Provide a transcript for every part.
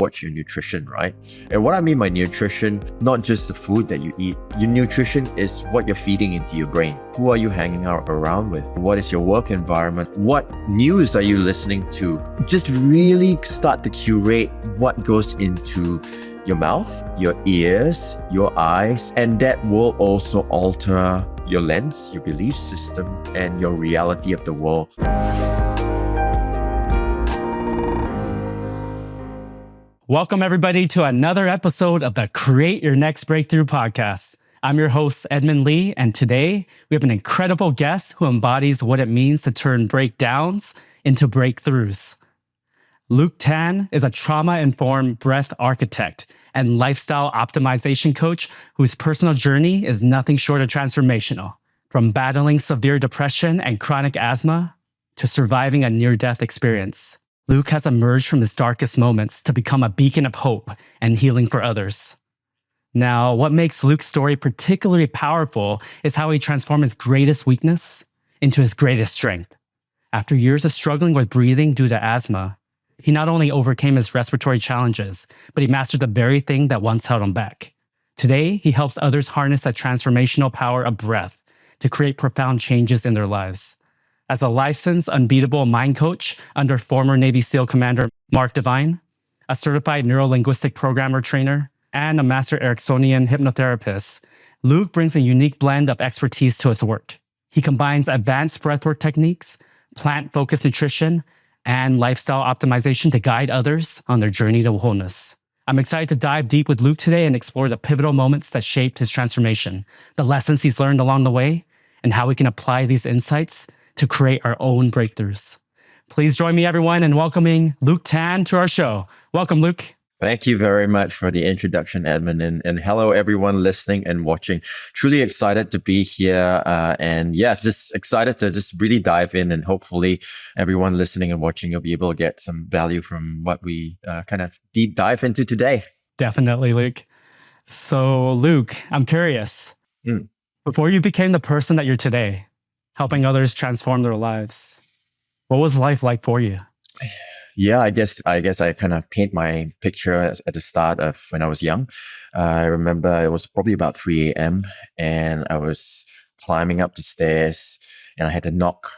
watch your nutrition, right? And what I mean by nutrition, not just the food that you eat. Your nutrition is what you're feeding into your brain. Who are you hanging out around with? What is your work environment? What news are you listening to? Just really start to curate what goes into your mouth, your ears, your eyes, and that will also alter your lens, your belief system, and your reality of the world. Welcome, everybody, to another episode of the Create Your Next Breakthrough podcast. I'm your host, Edmund Lee, and today we have an incredible guest who embodies what it means to turn breakdowns into breakthroughs. Luke Tan is a trauma-informed breath architect and lifestyle optimization coach whose personal journey is nothing short of transformational. From battling severe depression and chronic asthma to surviving a near-death experience, Luke has emerged from his darkest moments to become a beacon of hope and healing for others. Now, what makes Luke's story particularly powerful is how he transformed his greatest weakness into his greatest strength. After years of struggling with breathing due to asthma, he not only overcame his respiratory challenges, but he mastered the very thing that once held him back. Today, he helps others harness the transformational power of breath to create profound changes in their lives. As a licensed, unbeatable mind coach under former Navy SEAL Commander Mark Devine, a certified neurolinguistic programmer trainer, and a master Ericksonian hypnotherapist, Luke brings a unique blend of expertise to his work. He combines advanced breathwork techniques, plant-focused nutrition, and lifestyle optimization to guide others on their journey to wholeness. I'm excited to dive deep with Luke today and explore the pivotal moments that shaped his transformation, the lessons he's learned along the way, and how we can apply these insights to create our own breakthroughs. Please join me, everyone, in welcoming Luke Tan to our show. Welcome, Luke. Thank you very much for the introduction, Edmund, and hello, everyone listening and watching. Truly excited to be here, and yes, just excited to just really dive in, and hopefully everyone listening and watching will be able to get some value from what we kind of deep dive into today. Definitely, Luke. So, Luke, I'm curious. Before you became the person that you're today, helping others transform their lives, what was life like for you? Yeah, I guess I kind of paint my picture at the start of when I was young. I remember it was probably about 3 a.m. and I was climbing up the stairs and I had to knock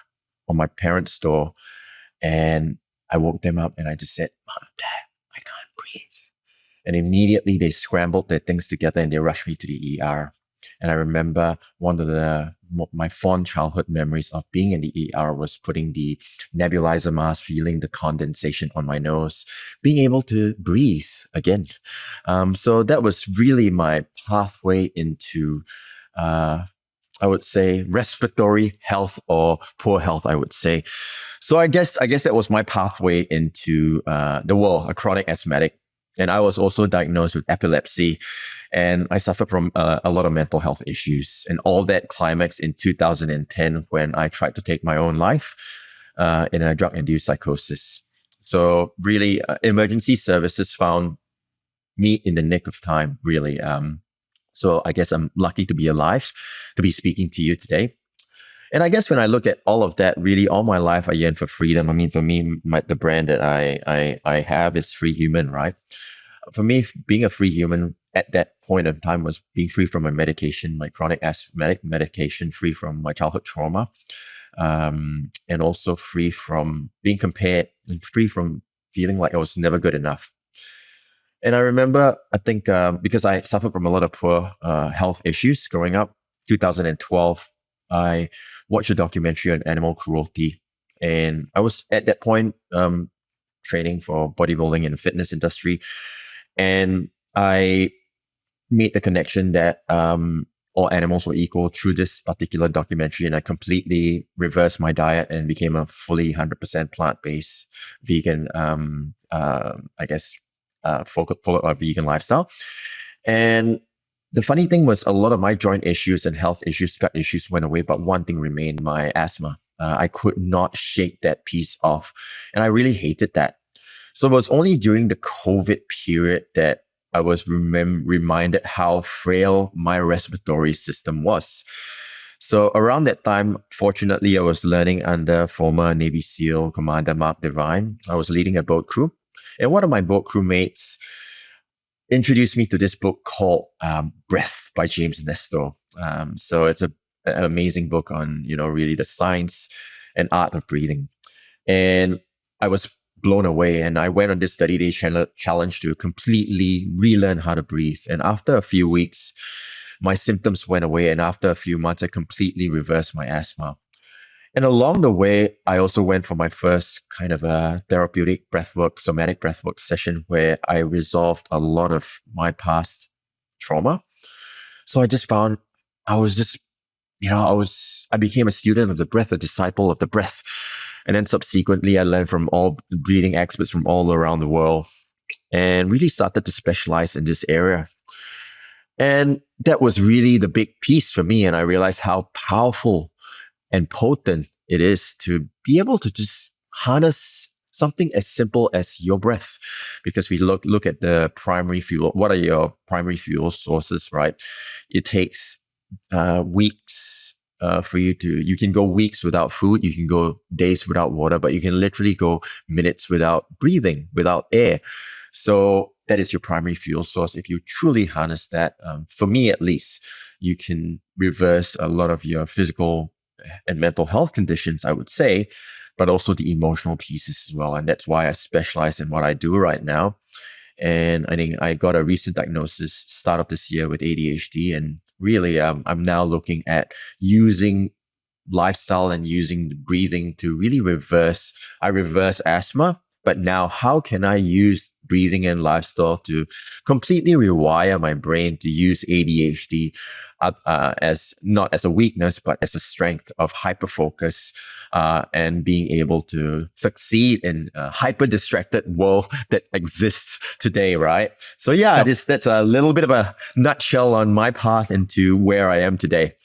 on my parents' door, and I woke them up and I just said, "Mom, Dad, I can't breathe." And immediately they scrambled their things together and they rushed me to the ER. And I remember one of my fond childhood memories of being in the ER was putting the nebulizer mask, feeling the condensation on my nose, being able to breathe again. So that was really my pathway into, I would say, respiratory health or poor health, I would say. So I guess that was my pathway into the world, a chronic asthmatic. And I was also diagnosed with epilepsy, and I suffered from a lot of mental health issues, and all that climaxed in 2010 when I tried to take my own life in a drug-induced psychosis. So really, emergency services found me in the nick of time, really. So I guess I'm lucky to be alive, to be speaking to you today. And I guess when I look at all of that, really all my life I yearn for freedom. I mean, for me, the brand that I have is Free Human, right? For me, being a free human at that point of time was being free from my medication, my chronic asthmatic medication, free from my childhood trauma, and also free from being compared and free from feeling like I was never good enough. And I remember, I think because I suffered from a lot of poor health issues growing up, 2012, I watched a documentary on animal cruelty, and I was at that point training for bodybuilding in the fitness industry, and I made the connection that all animals were equal through this particular documentary, and I completely reversed my diet and became a fully 100% plant-based vegan, follow a vegan lifestyle. And the funny thing was, a lot of my joint issues and health issues, gut issues went away, but one thing remained: my asthma. I could not shake that piece off, and I really hated that. So it was only during the COVID period that I was reminded how frail my respiratory system was. So around that time, fortunately, I was learning under former Navy SEAL Commander Mark Devine. I was leading a boat crew, And one of my boat crewmates introduced me to this book called Breath by James Nestor. So it's an amazing book on, really the science and art of breathing. And I was blown away, and I went on this 30-day challenge to completely relearn how to breathe. And after a few weeks, my symptoms went away. And after a few months, I completely reversed my asthma. And along the way, I also went for my first kind of a therapeutic breathwork, somatic breathwork session where I resolved a lot of my past trauma. So I just found I was just, I became a student of the breath, a disciple of the breath. And then subsequently, I learned from all breathing experts from all around the world and really started to specialize in this area. And that was really the big piece for me. And I realized how powerful and potent it is to be able to just harness something as simple as your breath. Because we look at the primary fuel. What are your primary fuel sources, right? It takes weeks for you can go weeks without food, you can go days without water, but you can literally go minutes without breathing, without air. So that is your primary fuel source. If you truly harness that, for me at least, you can reverse a lot of your physical and mental health conditions, I would say, but also the emotional pieces as well. And that's why I specialize in what I do right now. And I think I got a recent diagnosis start of this year with ADHD. And really, I'm now looking at using lifestyle and using the breathing to really reverse asthma. But now, how can I use breathing and lifestyle to completely rewire my brain to use ADHD as not as a weakness, but as a strength of hyperfocus and being able to succeed in a hyper distracted world that exists today, right? So yeah, Yep. that's a little bit of a nutshell on my path into where I am today.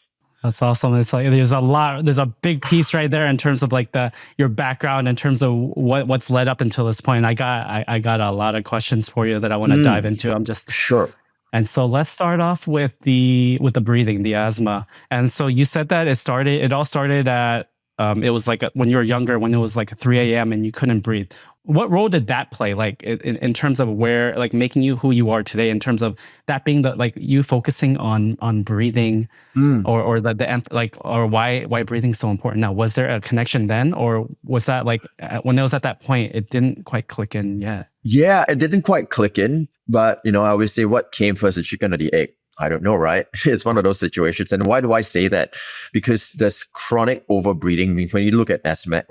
That's awesome. It's like there's a big piece right there in terms of like your background in terms of what's led up until this point. I got a lot of questions for you that I want to dive into. Sure. And so let's start off with the breathing, the asthma. And so you said that it all started at it was like when you were younger, when it was like 3 a.m. and you couldn't breathe. What role did that play, like in terms of where, like making you who you are today, in terms of that being like you focusing on breathing, or or why breathing is so important now? Was there a connection then, or was that like when it was at that point, it didn't quite click in yet? Yeah, it didn't quite click in, but I always say, what came first, the chicken or the egg? I don't know, right? It's one of those situations. And why do I say that? Because there's chronic overbreathing. I mean, when you look at asthma,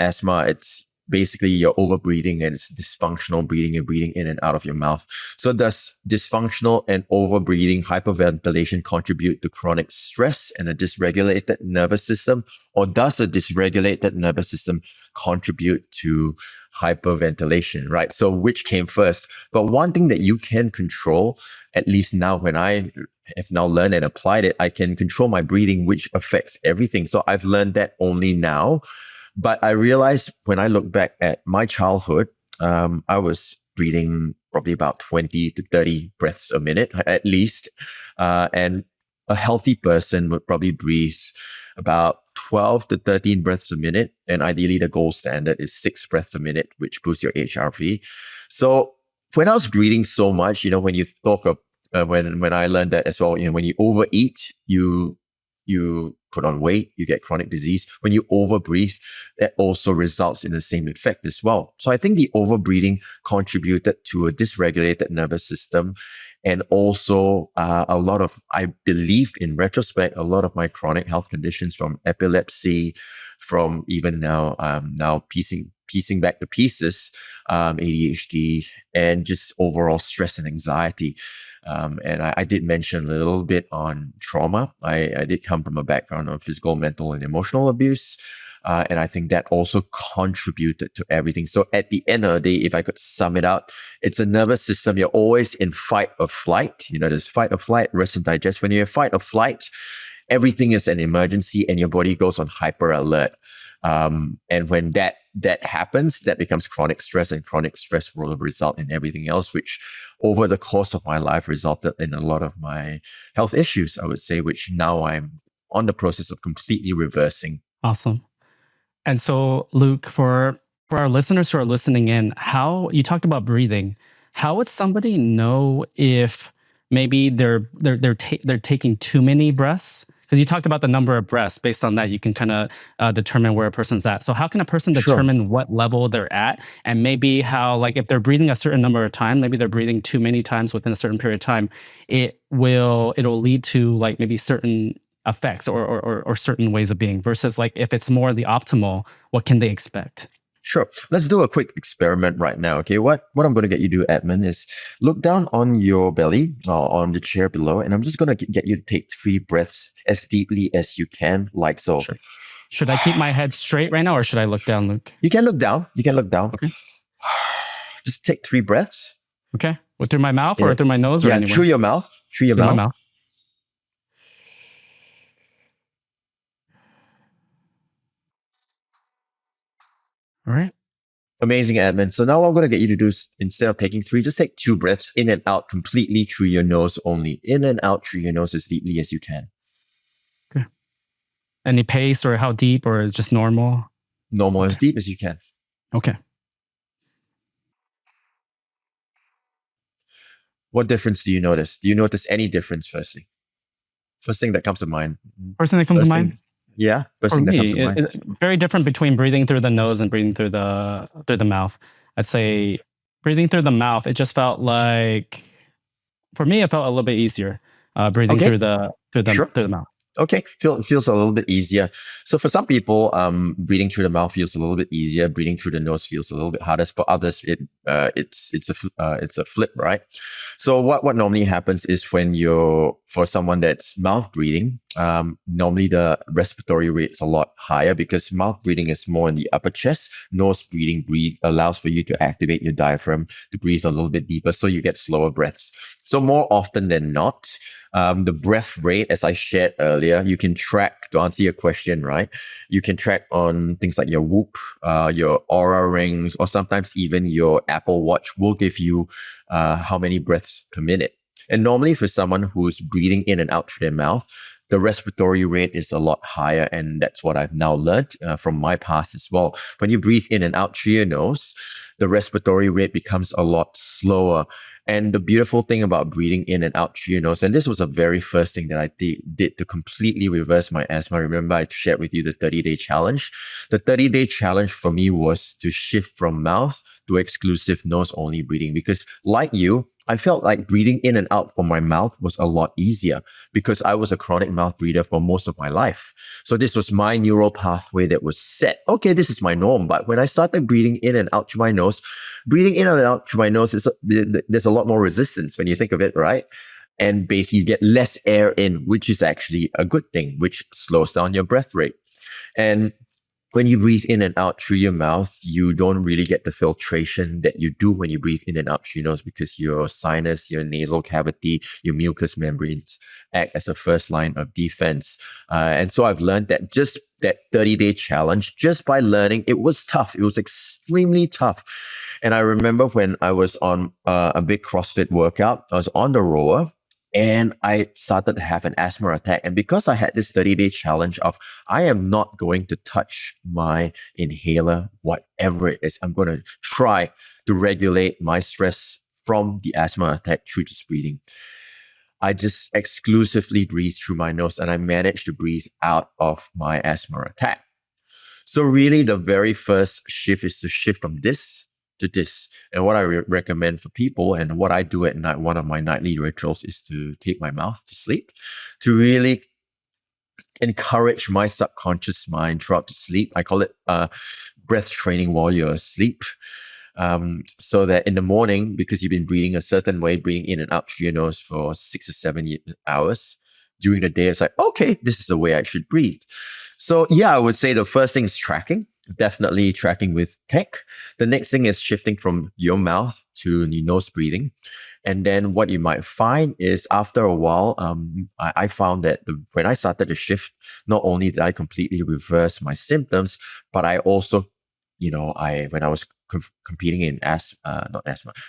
it's basically you're overbreathing and it's dysfunctional breathing and breathing in and out of your mouth. So does dysfunctional and overbreathing, hyperventilation contribute to chronic stress and a dysregulated nervous system? Or does a dysregulated nervous system contribute to hyperventilation, right? So which came first? But one thing that you can control, at least now when I have now learned and applied it, I can control my breathing, which affects everything. So I've learned that only now. But I realized when I look back at my childhood, I was breathing probably about 20 to 30 breaths a minute, at least. And a healthy person would probably breathe about 12 to 13 breaths a minute. And ideally, the gold standard is 6 breaths a minute, which boosts your HRV. So when I was breathing so much, when you talk of, when I learned that as well, when you overeat, you put on weight, you get chronic disease. When you overbreathe, that also results in the same effect as well. So I think the overbreathing contributed to a dysregulated nervous system. And also a lot of, I believe in retrospect, a lot of my chronic health conditions, from epilepsy, from even now piecing back the pieces, ADHD, and just overall stress and anxiety. And I did mention a little bit on trauma. I did come from a background of physical, mental, and emotional abuse. And I think that also contributed to everything. So at the end of the day, if I could sum it up, it's a nervous system. You're always in fight or flight. There's fight or flight, rest and digest. When you're in fight or flight, everything is an emergency and your body goes on hyper alert. And when that happens, that becomes chronic stress, and chronic stress will result in everything else, which over the course of my life resulted in a lot of my health issues, I would say, which now I'm on the process of completely reversing. Awesome. And so, Luke, for For our listeners who are listening in, how you talked about breathing, how would somebody know if maybe they're taking too many breaths? Because you talked about the number of breaths. Based on that, you can kind of determine where a person's at. So how can a person Sure. determine what level they're at, and maybe how, like, if they're breathing a certain number of times, maybe they're breathing too many times within a certain period of time, it'll lead to like maybe certain effects or certain ways of being, versus like if it's more the optimal, what can they expect? Sure. Let's do a quick experiment right now. Okay. What I'm going to get you to do, Edmund, is look down on your belly or on the chair below, and I'm just going to get you to take 3 breaths as deeply as you can, like so. Sure. Should I keep my head straight right now, or should I look down, Luke? You can look down. You can look down. Okay. Just take 3 breaths. Okay. Well, through my mouth or Yeah. through my nose or Yeah, anywhere? through your mouth. Through your Through my mouth. mouth. All right. Amazing, Edmund. So now what I'm going to get you to do is, instead of taking 3, just take 2 breaths in and out completely through your nose only. In and out through your nose as deeply as you can. Okay. Any pace or how deep, or just normal? Normal, as deep as you can. Okay. What difference do you notice? Do you notice any difference, firstly? First thing that comes to mind. First thing that comes to First mind? thing- Yeah, first For thing that comes me, to mind. very different between breathing through the nose and breathing through the mouth. I'd say breathing through the mouth, it just felt like, for me, it felt a little bit easier. Breathing Okay. through the Sure. mouth. Okay, feels a little bit easier. So for some people, breathing through the mouth feels a little bit easier. Breathing through the nose feels a little bit harder. For others, it's a flip, right? So what normally happens is for someone that's mouth breathing, normally the respiratory rate's a lot higher because mouth breathing is more in the upper chest. Nose breathing allows for you to activate your diaphragm to breathe a little bit deeper, so you get slower breaths. So more often than not, the breath rate, as I shared earlier, you can track, to answer your question, right? You can track on things like your Whoop, your Aura rings, or sometimes even your Apple Watch will give you how many breaths per minute. And normally for someone who's breathing in and out through their mouth, the respiratory rate is a lot higher. And that's what I've now learned from my past as well. When you breathe in and out through your nose, the respiratory rate becomes a lot slower. And the beautiful thing about breathing in and out through your nose, and this was the very first thing that I did to completely reverse my asthma. Remember, I shared with you the 30-day challenge. The 30-day challenge for me was to shift from mouth to exclusive nose only breathing, because like you, I felt like breathing in and out from my mouth was a lot easier because I was a chronic mouth breather for most of my life. So this was my neural pathway that was set. Okay, this is my norm. But when I started breathing in and out through my nose, breathing in and out through my nose, there's a lot more resistance when you think of it, right? And basically you get less air in, which is actually a good thing, which slows down your breath rate. And when you breathe in and out through your mouth, you don't really get the filtration that you do when you breathe in and out through your nose, because your sinus, your nasal cavity, your mucous membranes act as a first line of defense. And so I've learned that just that 30-day challenge, just by learning, it was tough. It was extremely tough. And I remember when I was on a big CrossFit workout, I was on the rower, and I started to have an asthma attack. And because I had this 30-day challenge of, I am not going to touch my inhaler, whatever it is, I'm going to try to regulate my stress from the asthma attack through just breathing. I just exclusively breathe through my nose, and I managed to breathe out of my asthma attack. So really the very first shift is to shift from this to this. And what I recommend for people, and what I do at night, one of my nightly rituals, is to tape my mouth to sleep, to really encourage my subconscious mind throughout the sleep. I call it breath training while you're asleep. So that in the morning, because you've been breathing a certain way, breathing in and out through your nose for 6 or 7 hours, during the day, it's like, okay, this is the way I should breathe. So yeah, I would say the first thing is tracking. Definitely tracking with tech. The next thing is shifting from your mouth to the nose breathing. And then what you might find is, after a while, I found that when I started to shift, not only did I completely reverse my symptoms, but I also, when I was competing in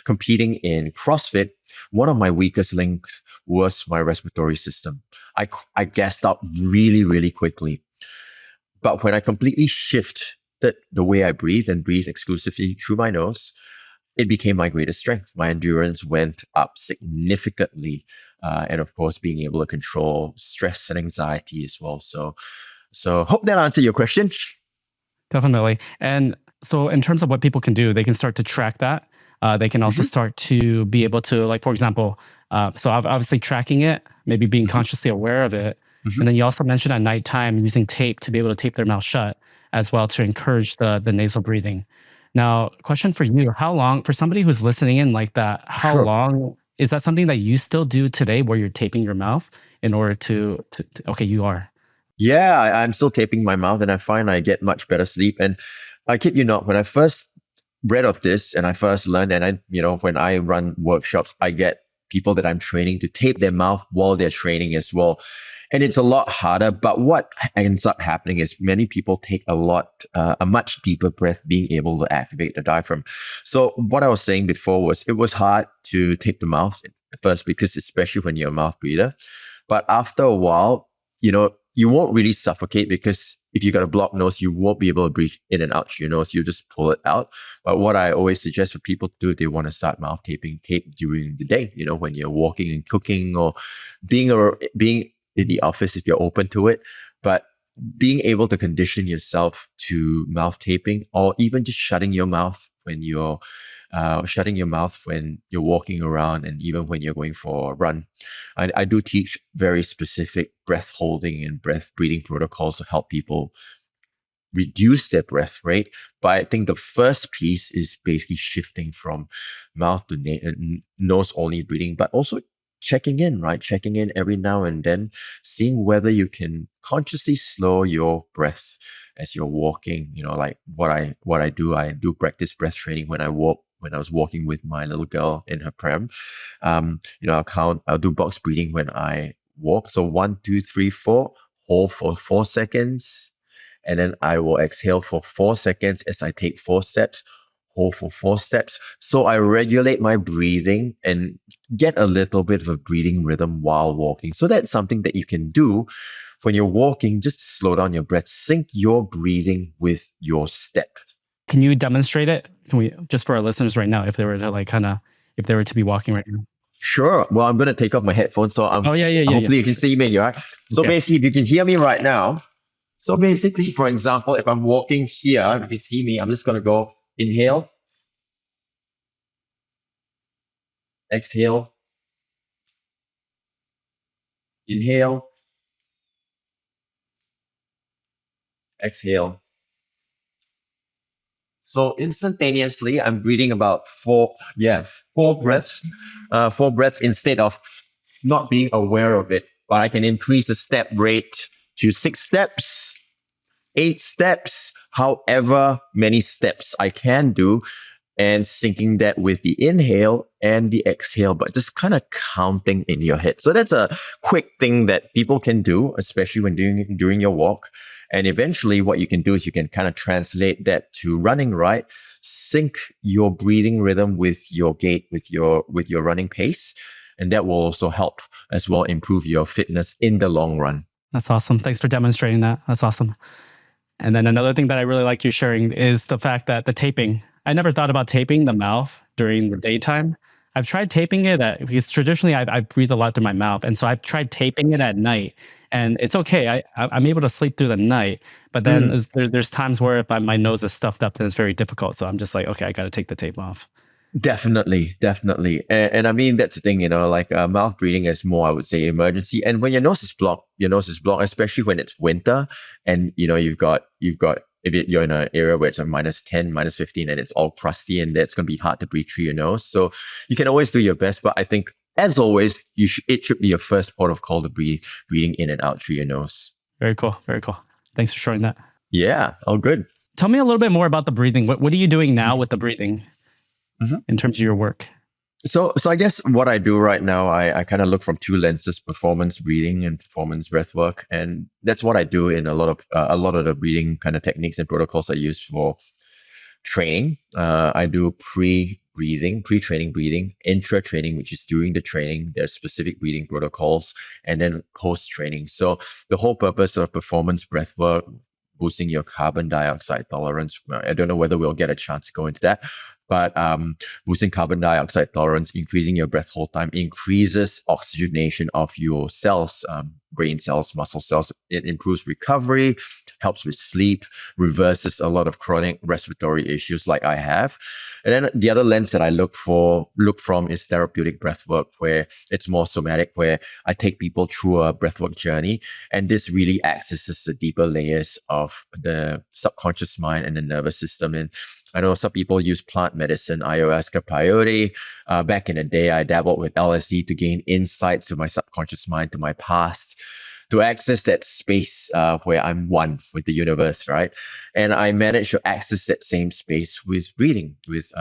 competing in CrossFit, one of my weakest links was my respiratory system. I gassed out really, really quickly. But when I completely shift adopted the way I breathe and breathe exclusively through my nose, it became my greatest strength. My endurance went up significantly. And of course, being able to control stress and anxiety as well. So hope that answered your question. Definitely. And so, in terms of what people can do, they can start to track that. They can also Mhm. start to be able to, like, for example, obviously tracking it, maybe being Mhm. consciously aware of it. And Mhm. then you also mentioned at nighttime using tape to be able to tape their mouth shut as well to encourage the nasal breathing. Now, question for you: how long, for somebody who's listening in like that, how Sure. long is that something that you still do today, where you're taping your mouth in order okay, you are. Yeah, I'm still taping my mouth and I find I get much better sleep. And I kid you not, when I first read of this and I first learned, and when I run workshops, I get people that I'm training to tape their mouth while they're training as well. And it's a lot harder. But what ends up happening is many people take a much deeper breath, being able to activate the diaphragm. So what I was saying before was it was hard to tape the mouth at first, because especially when you're a mouth breather. But after a while, you won't really suffocate, because if you got a blocked nose, you won't be able to breathe in and out through your nose. You just pull it out. But what I always suggest for people to do, they want to start mouth taping tape during the day, when you're walking and cooking, or being in the office if you're open to it. But being able to condition yourself to mouth taping, or even just shutting your mouth when you're walking around, and even when you're going for a run. I do teach very specific breath holding and breath breathing protocols to help people reduce their breath rate. But I think the first piece is basically shifting from mouth to nose only breathing, but also checking in, right? Checking in every now and then, seeing whether you can consciously slow your breath as you're walking. Like I do practice breath training when I walk. When I was walking with my little girl in her pram, I'll do box breathing when I walk. So 1, 2, 3, 4, hold for 4 seconds, and then I will exhale for 4 seconds as I take 4 steps, hold for 4 steps. So I regulate my breathing and get a little bit of a breathing rhythm while walking. So that's something that you can do when you're walking, just to slow down your breath, sync your breathing with your step. Can you demonstrate it? Can we, just for our listeners right now, if they were to if they were to be walking right now? Sure. Well, I'm going to take off my headphones, so Oh, yeah. hopefully you can see me, right? So Okay. basically, if you can hear me right now, so basically, for example, if I'm walking here, you can see me, I'm just going to go inhale, exhale, inhale, exhale. So instantaneously, I'm breathing about four breaths, 4 breaths, instead of not being aware of it. But I can increase the step rate to 6 steps, 8 steps, however many steps I can do, and syncing that with the inhale and the exhale, but just kind of counting in your head. So that's a quick thing that people can do, especially when during your walk. And eventually what you can do is you can kind of translate that to running, right? Sync your breathing rhythm with your gait, with your running pace. And that will also help as well improve your fitness in the long run. That's awesome. Thanks for demonstrating that. That's awesome. And then another thing that I really like you sharing is the fact that the taping. I never thought about taping the mouth during the daytime. I've tried taping it because traditionally I breathe a lot through my mouth, and so I've tried taping it at night, and it's okay. I'm able to sleep through the night, but then Mm. there's times where if my nose is stuffed up, then it's very difficult. So I'm just like, okay, I got to take the tape off. Definitely, definitely. And I mean, that's the thing, like mouth breathing is more, I would say, emergency. And when your nose is blocked, especially when it's winter, and if you're in an area where it's a -10, -15, and it's all crusty, and that's going to be hard to breathe through your nose. So you can always do your best. But I think, as always, it should be your first port of call to breathing in and out through your nose. Very cool. Very cool. Thanks for sharing that. Yeah, all good. Tell me a little bit more about the breathing. What are you doing now with the breathing in terms of your work? So I guess what I do right now, I kind of look from two lenses: performance breathing and performance breathwork, and that's what I do in a lot of the breathing kind of techniques and protocols I use for training. I do pre-training breathing, intra-training, which is during the training. There's specific breathing protocols, and then post-training. So the whole purpose of performance breathwork, boosting your carbon dioxide tolerance. I don't know whether we'll get a chance to go into that, but boosting carbon dioxide tolerance, increasing your breath hold time, increases oxygenation of your cells, brain cells, muscle cells. It improves recovery, helps with sleep, reverses a lot of chronic respiratory issues like I have. And then the other lens that I look from is therapeutic breathwork, where it's more somatic, where I take people through a breathwork journey. And this really accesses the deeper layers of the subconscious mind and the nervous system. And I know some people use plant medicine, ayahuasca, peyote. Back in the day, I dabbled with LSD to gain insights to my subconscious mind, to my past, to access that space where I'm one with the universe, right? And I managed to access that same space with breathing, with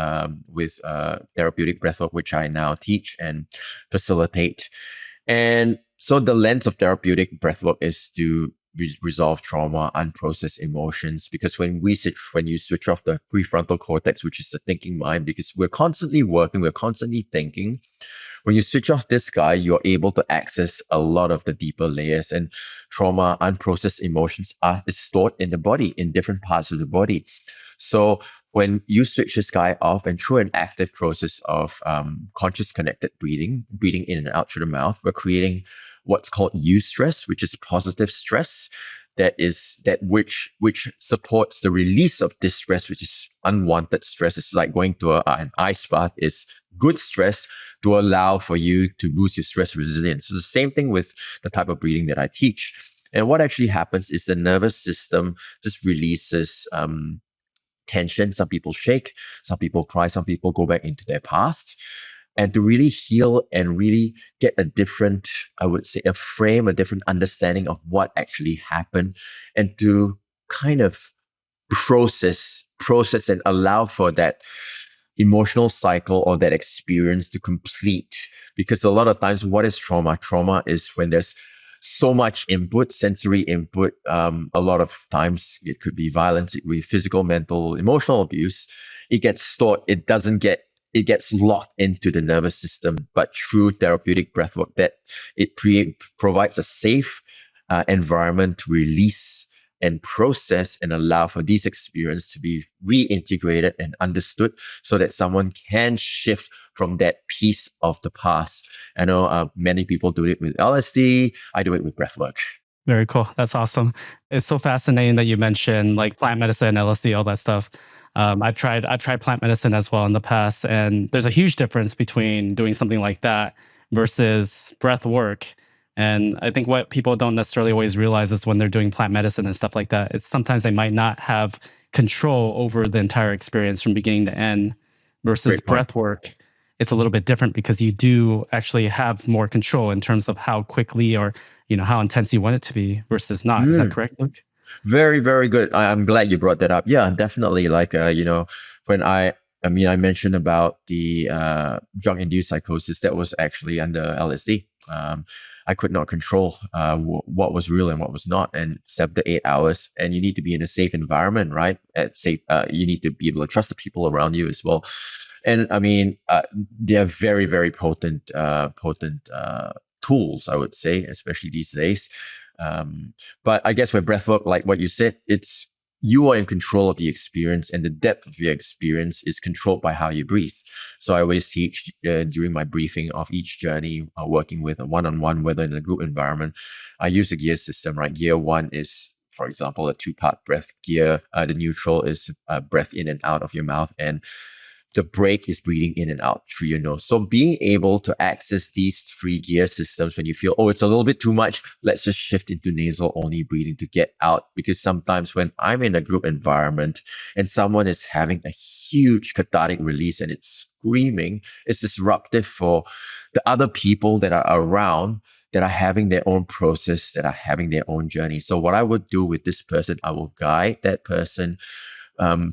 therapeutic breathwork, which I now teach and facilitate. And so the lens of therapeutic breathwork is to resolve trauma, unprocessed emotions. Because when you switch off the prefrontal cortex, which is the thinking mind, because we're constantly working, we're constantly thinking. When you switch off this guy, you're able to access a lot of the deeper layers, and trauma, unprocessed emotions is stored in the body, in different parts of the body. So when you switch this guy off, and through an active process of conscious connected breathing in and out through the mouth, we're creating what's called eustress, which is positive stress. Which supports the release of distress, which is unwanted stress. It's like going to an ice bath is good stress to allow for you to boost your stress resilience. So the same thing with the type of breathing that I teach. And what actually happens is the nervous system just releases tension. Some people shake, some people cry, some people go back into their past. And to really heal and really get a different, I would say, a different understanding of what actually happened, and to kind of process and allow for that emotional cycle or that experience to complete. Because a lot of times, what is trauma? Trauma is when there's so much input, sensory input. A lot of times it could be violence, it could be physical, mental, emotional abuse. It gets stored. It gets locked into the nervous system. But through therapeutic breathwork, that it provides a safe environment to release and process and allow for these experiences to be reintegrated and understood, so that someone can shift from that piece of the past. I know many people do it with LSD. I do it with breathwork. Very cool. That's awesome. It's so fascinating that you mentioned like plant medicine, LSD, all that stuff. I've tried plant medicine as well in the past, and there's a huge difference between doing something like that versus breath work. And I think what people don't necessarily always realize is when they're doing plant medicine and stuff like that, it's sometimes they might not have control over the entire experience from beginning to end, versus breath work. It's a little bit different because you do actually have more control in terms of how quickly or how intense you want it to be versus not. Is that correct, Luke? Very, very good. I'm glad you brought that up. Yeah, definitely. Like, when I mentioned about the drug-induced psychosis that was actually under LSD. I could not control what was real and what was not, and 7 to 8 hours. And you need to be in a safe environment, right? You need to be able to trust the people around you as well. And they are very, very potent tools, I would say, especially these days. But I guess with breathwork, like what you said, you are in control of the experience, and the depth of your experience is controlled by how you breathe. So I always teach during my briefing of each journey, working with a one-on-one, whether in a group environment, I use the gear system, right? Gear 1 is, for example, a 2-part breath gear. The neutral is breath in and out of your mouth, and the break is breathing in and out through your nose. So being able to access these 3 gear systems when you feel, it's a little bit too much, let's just shift into nasal only breathing to get out. Because sometimes when I'm in a group environment and someone is having a huge cathartic release and it's screaming, it's disruptive for the other people that are around, that are having their own process, that are having their own journey. So what I would do with this person, I will guide that person,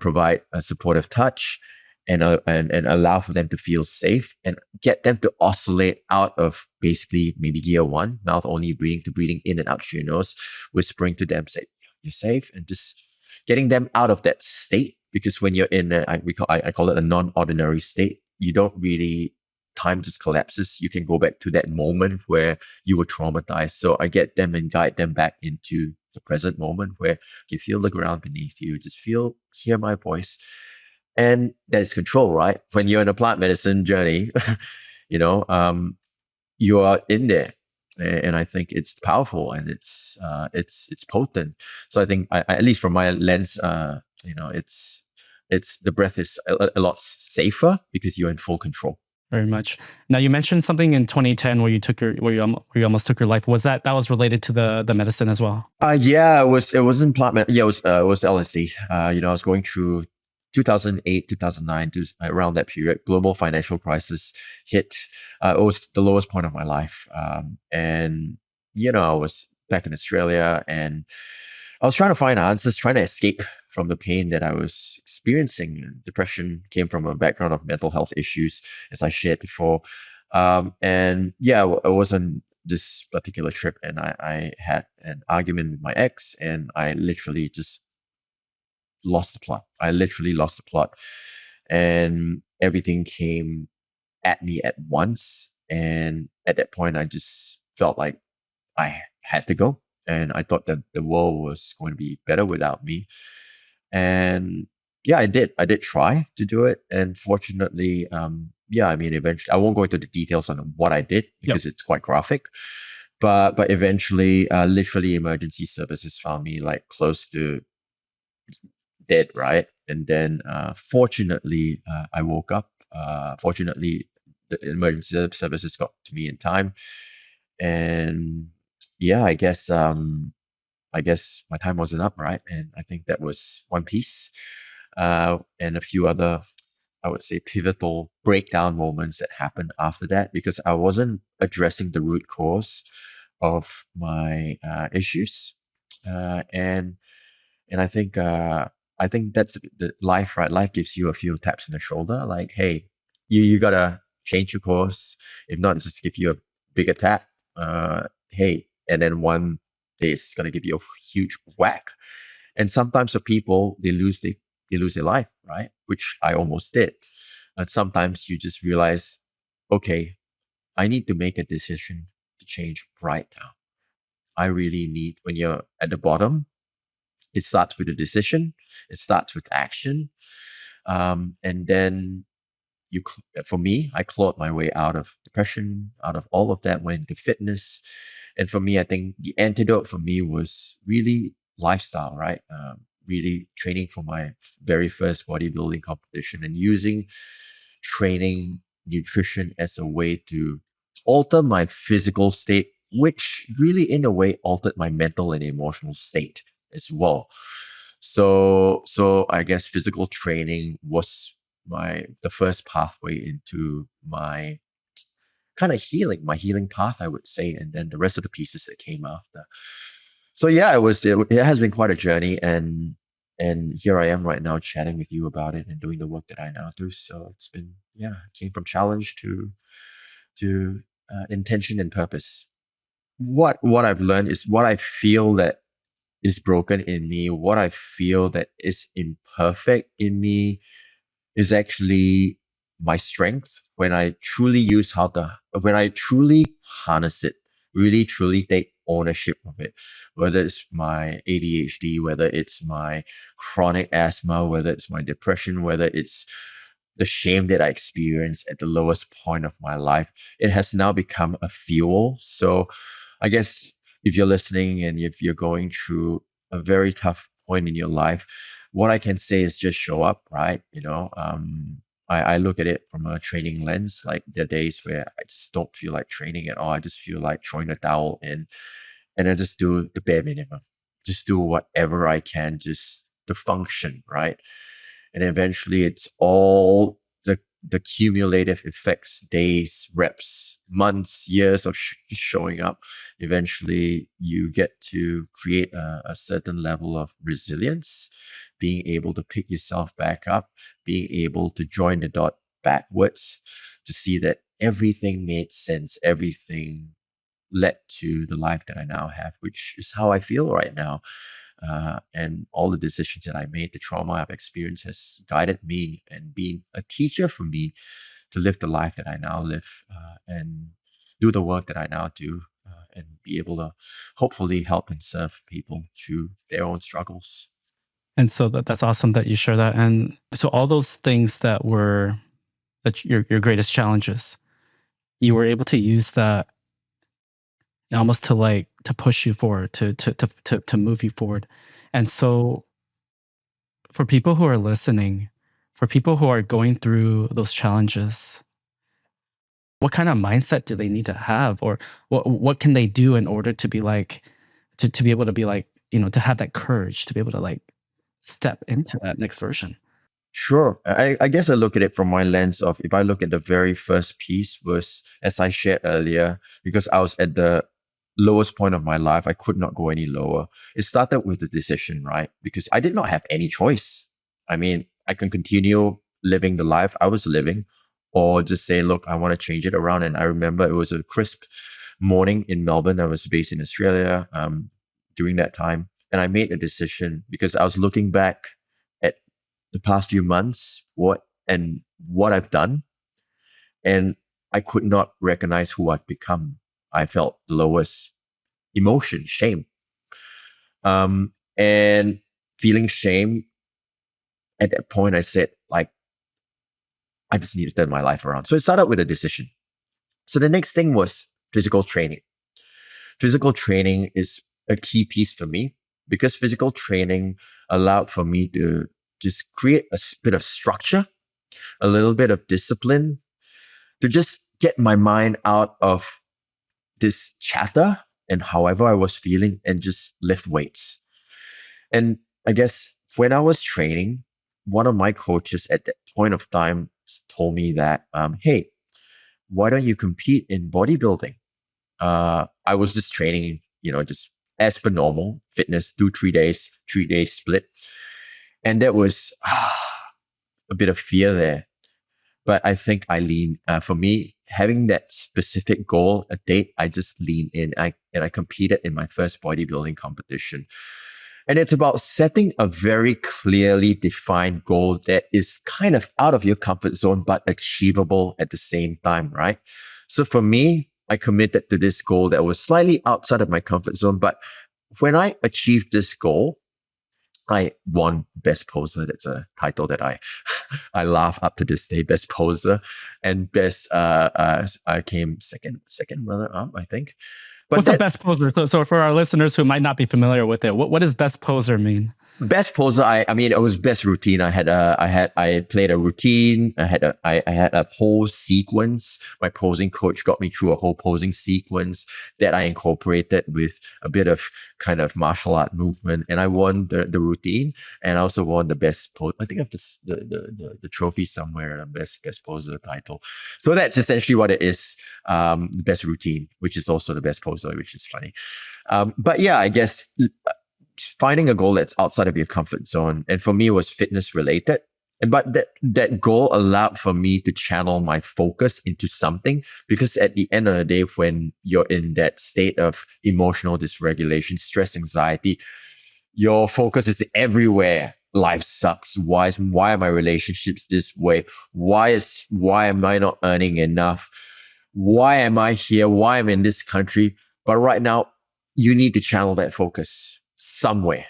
provide a supportive touch, and allow for them to feel safe, and get them to oscillate out of basically maybe gear 1, mouth only breathing, to breathing in and out through your nose, whispering to them, say, you're safe, and just getting them out of that state. Because when you're in I call it a non-ordinary state, you don't really, time just collapses. You can go back to that moment where you were traumatized. So I get them and guide them back into the present moment where you feel the ground beneath you, just hear my voice. And that is control, right? When you're in a plant medicine journey, you know, you are in there. And I think it's powerful and it's potent. So I think at least from my lens, it's the breath is a lot safer because you're in full control. Very much. Now you mentioned something in 2010 where you almost took your life. Was that was related to the medicine as well? Yeah, it wasn't yeah, it was LSD. I was going through 2008, 2009, around that period. Global financial crisis hit. It was the lowest point of my life. And I was back in Australia, and I was trying to find answers, trying to escape from the pain that I was experiencing. Depression came from a background of mental health issues, as I shared before. And yeah, it was on this particular trip, and I had an argument with my ex, and I literally just lost the plot. I literally lost the plot, and everything came at me at once. And at that point, I just felt like I had to go. And I thought that the world was going to be better without me. And yeah, I did. I did try to do it. And fortunately, yeah, I mean, eventually, I won't go into the details on what I did because it's quite graphic. But eventually, literally, emergency services found me like close to dead, right? And then, fortunately, I woke up. Fortunately, the emergency services got to me in time. And yeah, I guess my time wasn't up, right? And I think that was one piece, and a few other, I would say, pivotal breakdown moments that happened after that because I wasn't addressing the root cause of my issues, and I think that's the life, right? Life gives you a few taps in the shoulder, like, hey, you gotta change your course. If not, just give you a bigger tap. Hey, and then one day it's gonna give you a huge whack. And sometimes the people they lose their life, right? Which I almost did. And sometimes you just realize, okay, I need to make a decision to change right now. I really need when you're at the bottom, it starts with a decision, it starts with action. And then for me, I clawed my way out of depression, out of all of that, went into fitness. And for me, I think the antidote for me was really lifestyle, right? Really training for my very first bodybuilding competition and using training, nutrition as a way to alter my physical state, which really, in a way, altered my mental and emotional state as well. So I guess physical training was the first pathway into my kind of my healing path, I would say, and then the rest of the pieces that came after. So yeah, it has been quite a journey, and here I am right now chatting with you about it and doing the work that I now do. So it's been, yeah, it came from challenge to intention and purpose. What I've learned is what I feel that is broken in me, what I feel that is imperfect in me is actually my strength when I truly when I truly harness it, really truly take ownership of it, whether it's my ADHD, whether it's my chronic asthma, whether it's my depression, whether it's the shame that I experienced at the lowest point of my life, it has now become a fuel. So I guess if you're listening and if you're going through a very tough point in your life, what I can say is just show up, right? I look at it from a training lens. Like there are days where I just don't feel like training at all. I just feel like throwing the towel in and I just do the bare minimum. Just do whatever I can just to function, right? And eventually it's all the cumulative effects, days, reps, months, years of showing up. Eventually you get to create a certain level of resilience, being able to pick yourself back up, being able to join the dot backwards to see that everything made sense, everything led to the life that I now have, which is how I feel right now. And all the decisions that I made, the trauma I've experienced has guided me and been a teacher for me to live the life that I now live and do the work that I now do. And be able to hopefully help and serve people through their own struggles. And so that's awesome that you share that. And so all those things that were your greatest challenges, you were able to use that almost to like to push you forward, to move you forward. And so for people who are listening, for people who are going through those challenges, what kind of mindset do they need to have, or what can they do in order to be like to be able to be like, to have that courage to be able to like step into that next version? Sure. I guess I look at it from my lens of, if I look at the very first piece, was, as I shared earlier, because I was at the lowest point of my life, I could not go any lower. It started with the decision, right? Because I did not have any choice. I mean, I can continue living the life I was living, or just say, look, I want to change it around. And I remember it was a crisp morning in Melbourne. I was based in Australia during that time. And I made a decision because I was looking back at the past few months, what I've done, and I could not recognize who I've become. I felt the lowest emotion, shame, and feeling shame. At that point, I said, like, I just need to turn my life around. So it started with a decision. So the next thing was physical training. Physical training is a key piece for me, because physical training allowed for me to just create a bit of structure, a little bit of discipline, to just get my mind out of this chatter and however I was feeling, and just lift weights. And I guess when I was training, one of my coaches at that point of time told me that, hey, why don't you compete in bodybuilding? I was just training, just as per normal, fitness, 3 days, 3 days split. And there was a bit of fear there. But I think I lean, for me, having that specific goal, a date, I just lean in. And I competed in my first bodybuilding competition. And it's about setting a very clearly defined goal that is kind of out of your comfort zone, but achievable at the same time, right? So for me, I committed to this goal that was slightly outside of my comfort zone. But when I achieved this goal, I won Best Poser. That's a title that I I laugh up to this day. Best Poser, and best. I came second runner up, I think. But What's a best poser? So for our listeners who might not be familiar with it, what does best poser mean? Best poser, I mean, it was best routine. I played a routine. I had a whole sequence. My posing coach got me through a whole posing sequence that I incorporated with a bit of kind of martial art movement, and I won the routine, and I also won the best pose. I think I have this, the trophy somewhere, the best poser title. So that's essentially what it is. The best routine, which is also the best poser, which is funny. But yeah, I guess finding a goal that's outside of your comfort zone, and for me, it was fitness related. But that goal allowed for me to channel my focus into something, because at the end of the day, when you're in that state of emotional dysregulation, stress, anxiety, your focus is everywhere. Life sucks. Why are my relationships this way? Why am I not earning enough? Why am I here? Why am I in this country? But right now, you need to channel that focus somewhere.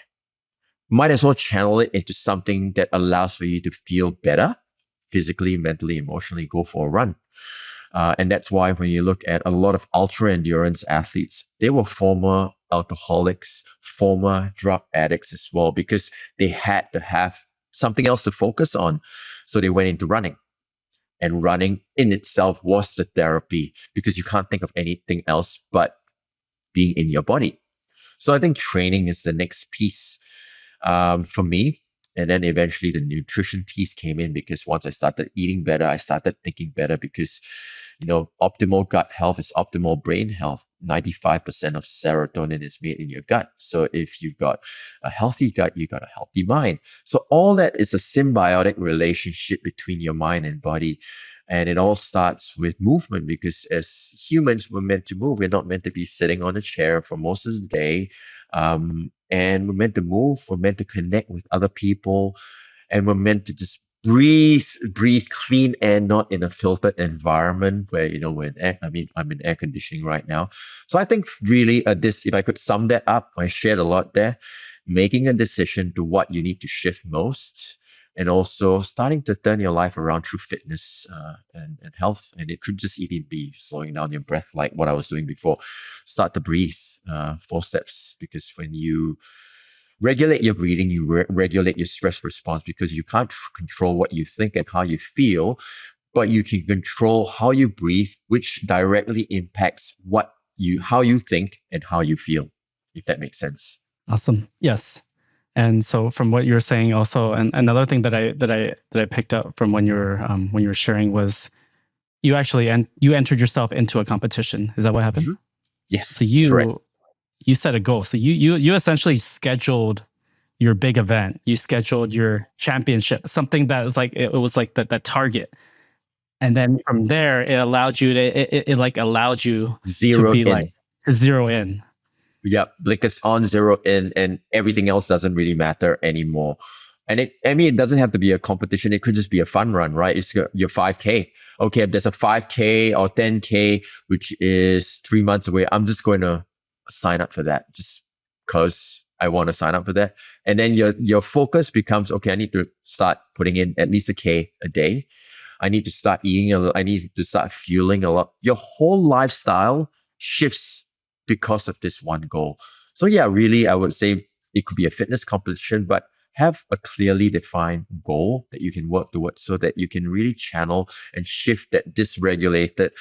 Might as well channel it into something that allows for you to feel better physically, mentally, emotionally. Go for a run. And that's why when you look at a lot of ultra endurance athletes, they were former alcoholics, former drug addicts as well, because they had to have something else to focus on. So they went into running. And running in itself was the therapy, because you can't think of anything else but being in your body. So I think training is the next piece for me. And then eventually the nutrition piece came in, because once I started eating better, I started thinking better, because, optimal gut health is optimal brain health. 95% of serotonin is made in your gut. So if you've got a healthy gut, you got a healthy mind. So all that is a symbiotic relationship between your mind and body. And it all starts with movement, because as humans, we're meant to move. We're not meant to be sitting on a chair for most of the day. And we're meant to move. We're meant to connect with other people. And we're meant to just breathe clean air, not in a filtered environment where, we're in air. I mean, I'm in air conditioning right now. So I think really this, if I could sum that up, I shared a lot there, making a decision to what you need to shift most, and also starting to turn your life around through fitness and health. And it could just even be slowing down your breath, like what I was doing before. Start to breathe, 4 steps, because when you regulate your breathing, you regulate your stress response, because you can't control what you think and how you feel, but you can control how you breathe, which directly impacts how you think and how you feel, if that makes sense. Awesome. Yes. And so from what you're saying also, and another thing that I picked up from when you were sharing was you actually you entered yourself into a competition. Is that what happened? Mm-hmm. Yes. So correct. you set a goal. So you essentially scheduled your big event. You scheduled your championship, something that was like it was like that target. And then from there, it allowed you to allowed you Zero to be in. like zero in. Yeah, because on zero in, and everything else doesn't really matter anymore. And it doesn't have to be a competition. It could just be a fun run, right? It's your 5K. Okay, if there's a 5K or 10K, which is 3 months away, I'm just going to sign up for that just because I want to sign up for that. And then your focus becomes, okay, I need to start putting in at least a K a day. I need to start eating a lot. I need to start fueling a lot. Your whole lifestyle shifts because of this one goal. So yeah, really, I would say it could be a fitness competition, but have a clearly defined goal that you can work towards, so that you can really channel and shift that dysregulated,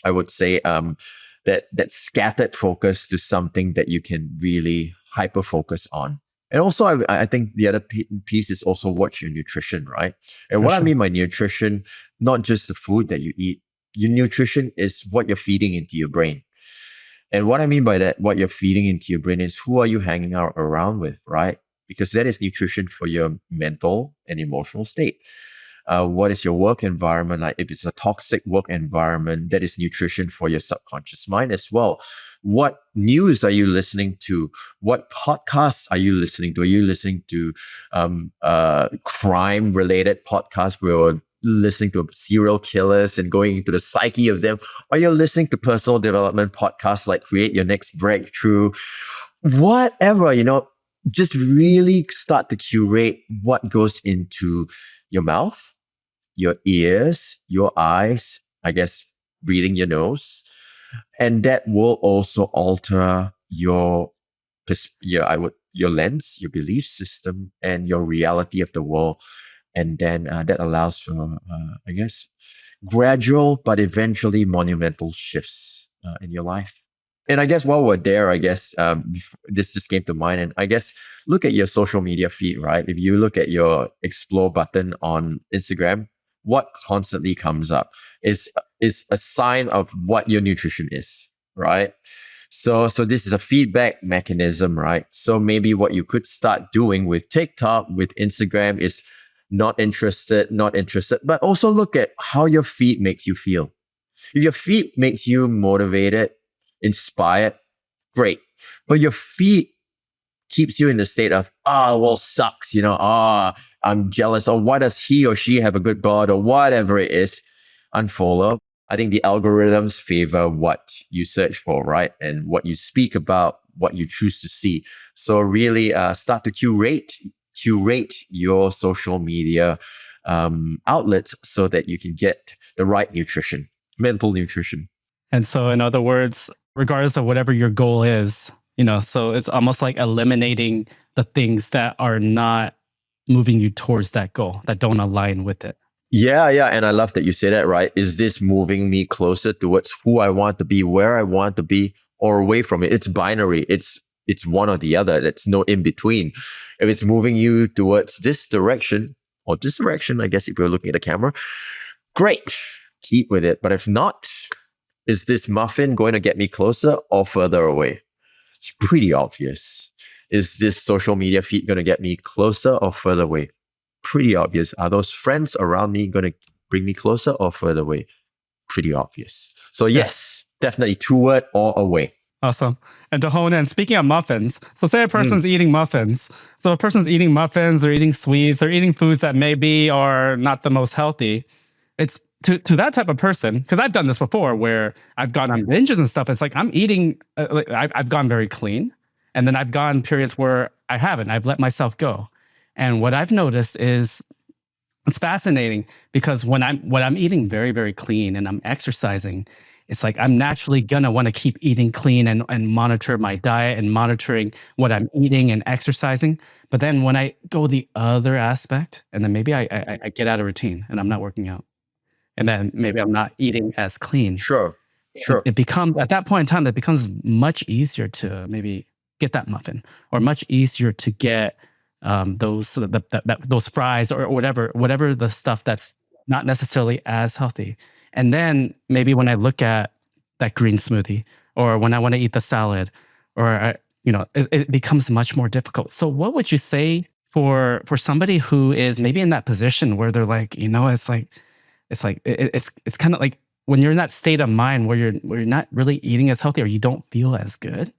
I would say, that scattered focus to something that you can really hyper focus on. And also, I think the other piece is also watch your nutrition, right? And what I mean by nutrition, not just the food that you eat. Your nutrition is what you're feeding into your brain. And what I mean by that, what you're feeding into your brain, is who are you hanging out around with, right? Because that is nutrition for your mental and emotional state. What is your work environment like? If it's a toxic work environment, that is nutrition for your subconscious mind as well. What news are you listening to? What podcasts are you listening to? Are you listening to crime-related podcasts where we're listening to serial killers and going into the psyche of them? Or you're listening to personal development podcasts like Create Your Next Breakthrough? Whatever, just really start to curate what goes into your mouth, your ears, your eyes, I guess breathing your nose. And that will also alter your lens, your belief system, and your reality of the world. And then that allows for, I guess, gradual but eventually monumental shifts in your life. And I guess while we're there, this just came to mind. And I guess look at your social media feed, right? If you look at your explore button on Instagram, what constantly comes up is a sign of what your nutrition is, right? So this is a feedback mechanism, right? So maybe what you could start doing with TikTok, with Instagram, is not interested, but also look at how your feed makes you feel. If your feed makes you motivated, inspired, great. But your feed keeps you in the state of, sucks, I'm jealous, or why does he or she have a good bod, or whatever it is, unfollow. I think the algorithms favor what you search for, right? And what you speak about, what you choose to see. So really start to curate your social media outlets so that you can get the right nutrition, mental nutrition. And so in other words, regardless of whatever your goal is, so it's almost like eliminating the things that are not moving you towards that goal, that don't align with it. Yeah. And I love that you say that, right? Is this moving me closer towards who I want to be, where I want to be, or away from it? It's binary. It's one or the other. There's no in between. If it's moving you towards this direction or this direction, I guess if you're looking at the camera, great, keep with it. But if not, is this muffin going to get me closer or further away? It's pretty obvious. Is this social media feed going to get me closer or further away? Pretty obvious. Are those friends around me going to bring me closer or further away? Pretty obvious. So yes, definitely toward or away. Awesome. And to hone in, speaking of muffins, so say a person's eating muffins. So a person's eating muffins or eating sweets or eating foods that maybe are not the most healthy. It's to that type of person, because I've done this before where I've gone on binges and stuff. It's like I'm eating, I've gone very clean. And then I've gone periods where I haven't. I've let myself go. And what I've noticed is it's fascinating because when I'm eating very, very clean and I'm exercising, it's like I'm naturally gonna want to keep eating clean and monitor my diet and monitoring what I'm eating and exercising. But then when I go the other aspect, and then maybe I get out of routine and I'm not working out, and then maybe I'm not eating as clean. Sure. Sure. It becomes at that point in time, it becomes much easier to maybe get that muffin, or much easier to get those fries or whatever the stuff that's not necessarily as healthy. And then maybe when I look at that green smoothie, or when I want to eat the salad, or it becomes much more difficult. So what would you say for somebody who is maybe in that position where they're like, it's kind of like when you're in that state of mind where you're not really eating as healthy, or you don't feel as good,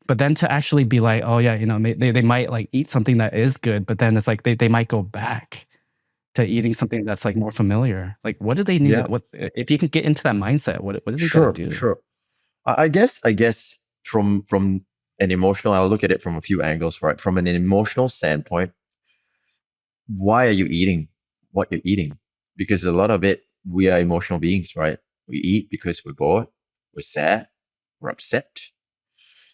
but then to actually be like, oh yeah, they might like eat something that is good, but then it's like they might go back to eating something that's like more familiar. Like, what do they need? Yeah. What if you can get into that mindset? What do they Sure. gotta do? Sure. I guess from an emotional, I'll look at it from a few angles, right? From an emotional standpoint, why are you eating what you're eating? Because a lot of it, we are emotional beings, right? We eat because we're bored, we're sad, we're upset.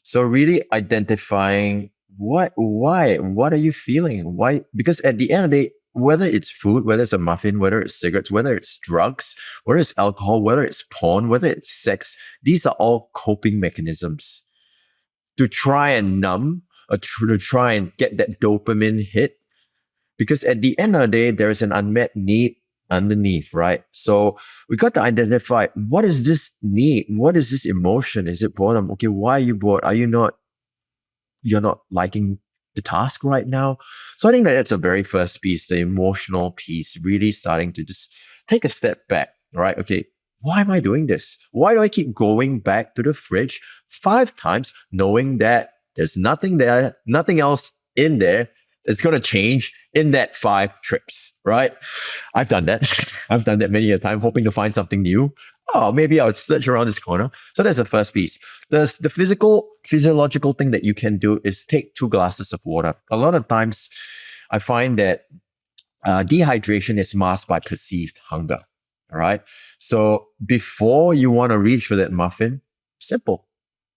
So really identifying what are you feeling? Why? Because at the end of the day, whether it's food, whether it's a muffin, whether it's cigarettes, whether it's drugs, whether it's alcohol, whether it's porn, whether it's sex, these are all coping mechanisms to try and numb, or to try and get that dopamine hit. Because at the end of the day, there is an unmet need underneath, right? So we got to identify, what is this need? What is this emotion? Is it boredom? Okay, why are you bored? You're not liking the task right now? So I think that's a very first piece, the emotional piece, really starting to just take a step back, right? Okay, why am I doing this? Why do I keep going back to the fridge 5 times, knowing that there's nothing there, nothing else in there that's going to change in that 5 trips, right? I've done that. I've done that many a time, hoping to find something new. Oh, maybe I'll search around this corner. So that's the first piece. The physiological thing that you can do is take 2 glasses of water. A lot of times I find that dehydration is masked by perceived hunger. All right. So before you want to reach for that muffin, simple.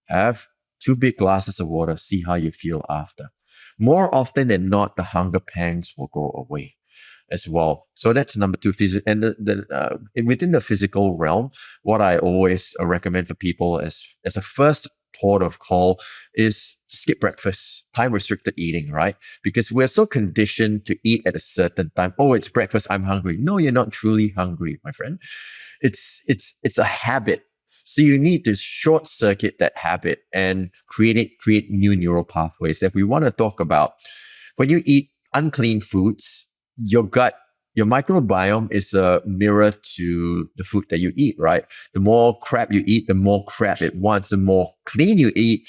Have 2 big glasses of water. See how you feel after. More often than not, the hunger pangs will go away as well. So that's number 2. And within the physical realm, what I always recommend for people as a first port of call is to skip breakfast, time restricted eating, right? Because we're so conditioned to eat at a certain time. Oh, it's breakfast, I'm hungry. No, you're not truly hungry, my friend. It's a habit. So you need to short circuit that habit and create new neural pathways that we want to talk about. When you eat unclean foods, your gut, your microbiome is a mirror to the food that you eat, right? The more crap you eat, the more crap it wants. The more clean you eat,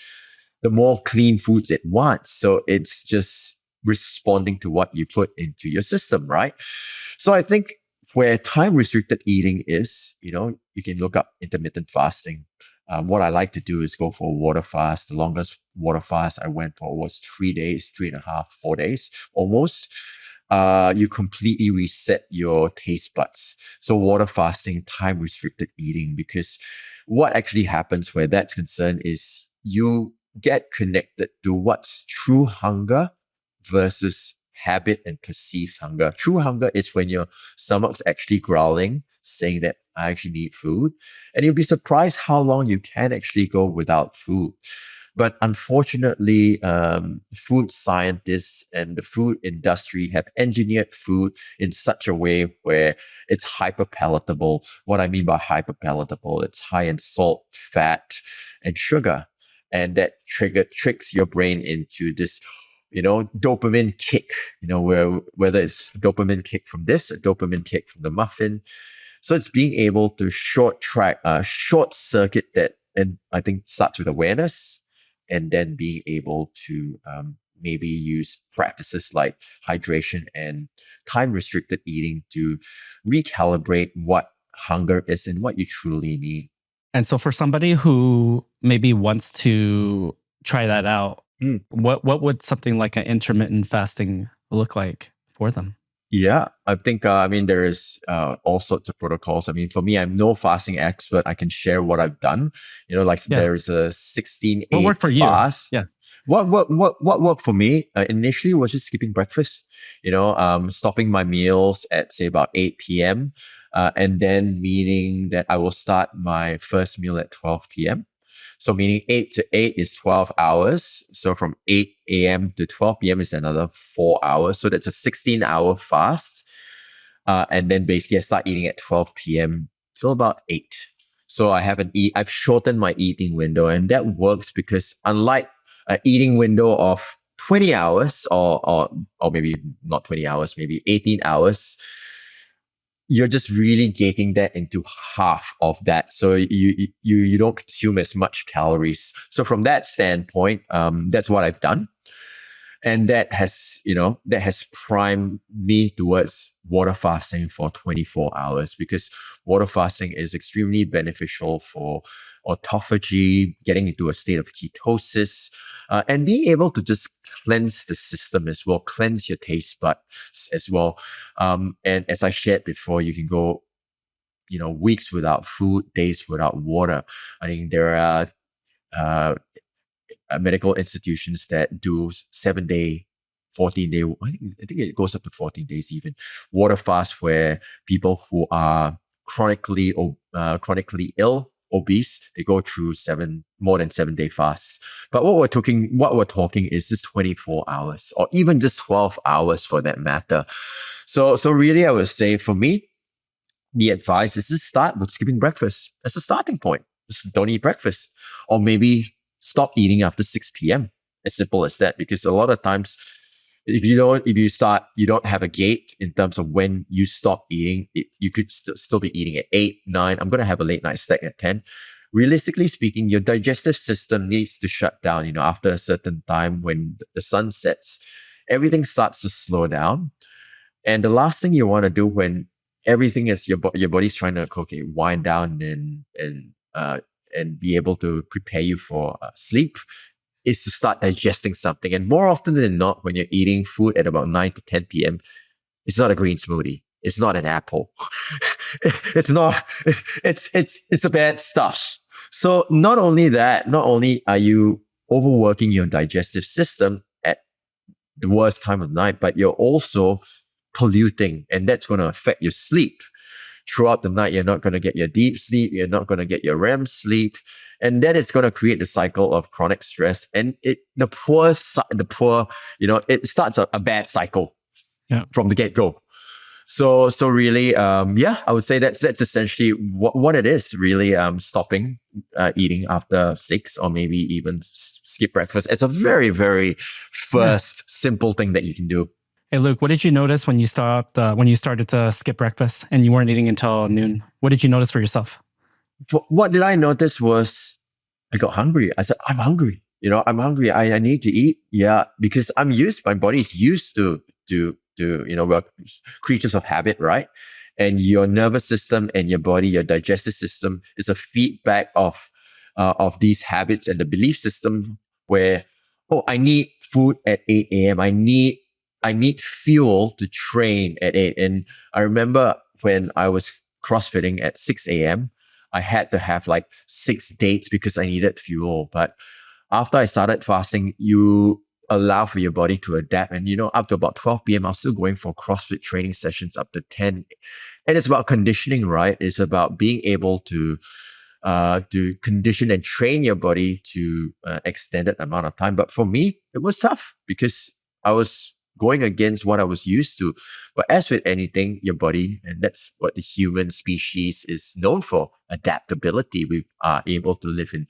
the more clean foods it wants. So it's just responding to what you put into your system, right? So I think where time restricted eating is, you can look up intermittent fasting. What I like to do is go for a water fast. The longest water fast I went for was 3 days, 3.5, 4 days almost. You completely reset your taste buds. So water fasting, time restricted eating, because what actually happens where that's concerned is you get connected to what's true hunger versus habit and perceived hunger. True hunger is when your stomach's actually growling, saying that I actually need food. And you'll be surprised how long you can actually go without food. But unfortunately, food scientists and the food industry have engineered food in such a way where it's hyper palatable. What I mean by hyper palatable, it's high in salt, fat, and sugar. And that tricks your brain into this dopamine kick, whether it's dopamine kick from this, a dopamine kick from the muffin. So it's being able to short circuit that and I think starts with awareness, and then being able to maybe use practices like hydration and time restricted eating to recalibrate what hunger is and what you truly need. And so for somebody who maybe wants to try that out, Mm. what would something like an intermittent fasting look like for them? Yeah, I think, I mean, there is all sorts of protocols. I mean, for me, I'm no fasting expert. I can share what I've done. Like Yeah. there's a 16-8 What worked for you? fast. Yeah. What worked for me initially was just skipping breakfast, stopping my meals at say about 8 p.m. And then meaning that I will start my first meal at 12 p.m. So meaning 8 to 8 is 12 hours. So from 8 a.m. to 12 p.m. is another 4 hours. So that's a 16-hour fast. And then basically I start eating at 12 p.m. till about 8. So I've shortened my eating window, and that works because unlike an eating window of 20 hours or maybe not 20 hours, maybe 18 hours, you're just really getting that into half of that. So you don't consume as much calories. So from that standpoint, that's what I've done. And that has primed me towards water fasting for 24 hours, because water fasting is extremely beneficial for autophagy, getting into a state of ketosis, and being able to just cleanse the system as well, cleanse your taste buds as well. And as I shared before, you can go, weeks without food, days without water. I think there are medical institutions that do 7-day, 14-day. I think it goes up to 14 days even. Water fast where people who are chronically ill, obese, they go through more than 7-day fasts. But what we're talking is just 24 hours or even just 12 hours for that matter. So really, I would say for me, the advice is to start with skipping breakfast as a starting point. Just don't eat breakfast, or maybe stop eating after 6 p.m. As simple as that. Because a lot of times, if you don't have a gate in terms of when you stop eating, you could still be eating at 8, 9. I'm going to have a late night snack at 10. Realistically speaking, your digestive system needs to shut down, after a certain time. When the sun sets, everything starts to slow down. And the last thing you want to do when everything is your body's trying to wind down and be able to prepare you for sleep, is to start digesting something. And more often than not, when you're eating food at about 9 to 10 p.m., it's not a green smoothie. It's not an apple. It's not. It's a bad stuff. So not only are you overworking your digestive system at the worst time of the night, but you're also polluting, and that's going to affect your sleep. Throughout the night, you're not going to get your deep sleep. You're not going to get your REM sleep. And that is going to create the cycle of chronic stress. And it starts a bad cycle from the get-go. So really, I would say that's essentially what it is, really, stopping eating after 6, or maybe even skip breakfast. It's a very, very first simple thing that you can do. Hey, Luke, what did you notice when you started to skip breakfast and you weren't eating until noon? What did you notice for yourself? What did I notice was I got hungry. I said, I'm hungry. I'm hungry. I need to eat. Yeah, because my body's used to we're creatures of habit, right? And your nervous system and your body, your digestive system, is a feedback of these habits and the belief system where, I need food at 8 a.m. I need fuel to train at 8. And I remember when I was CrossFitting at 6 a.m., I had to have like 6 dates because I needed fuel. But after I started fasting, you allow for your body to adapt. And, up to about 12 p.m., I was still going for CrossFit training sessions up to 10. And it's about conditioning, right? It's about being able to condition and train your body to extended amount of time. But for me, it was tough because I was going against what I was used to. But as with anything, your body, and that's what the human species is known for, adaptability. We are able to live in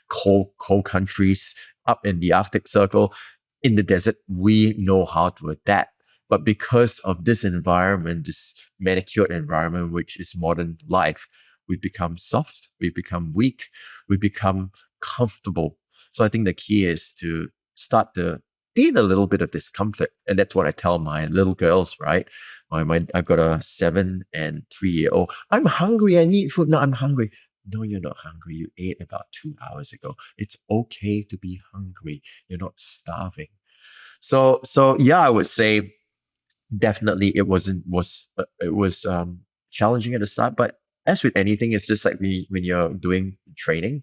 cold countries, up in the Arctic Circle, in the desert. We know how to adapt. But because of this environment, this manicured environment, which is modern life, we become soft, we become weak, we become comfortable. So I think the key is to start to feel a little bit of discomfort. And that's what I tell my little girls, right? I've got a 7 and 3-year-old. I'm hungry. I need food. No, I'm hungry. No, you're not hungry. You ate about 2 hours ago. It's okay to be hungry. You're not starving. So yeah, I would say definitely it was challenging at the start, but as with anything, it's just like when you're doing training,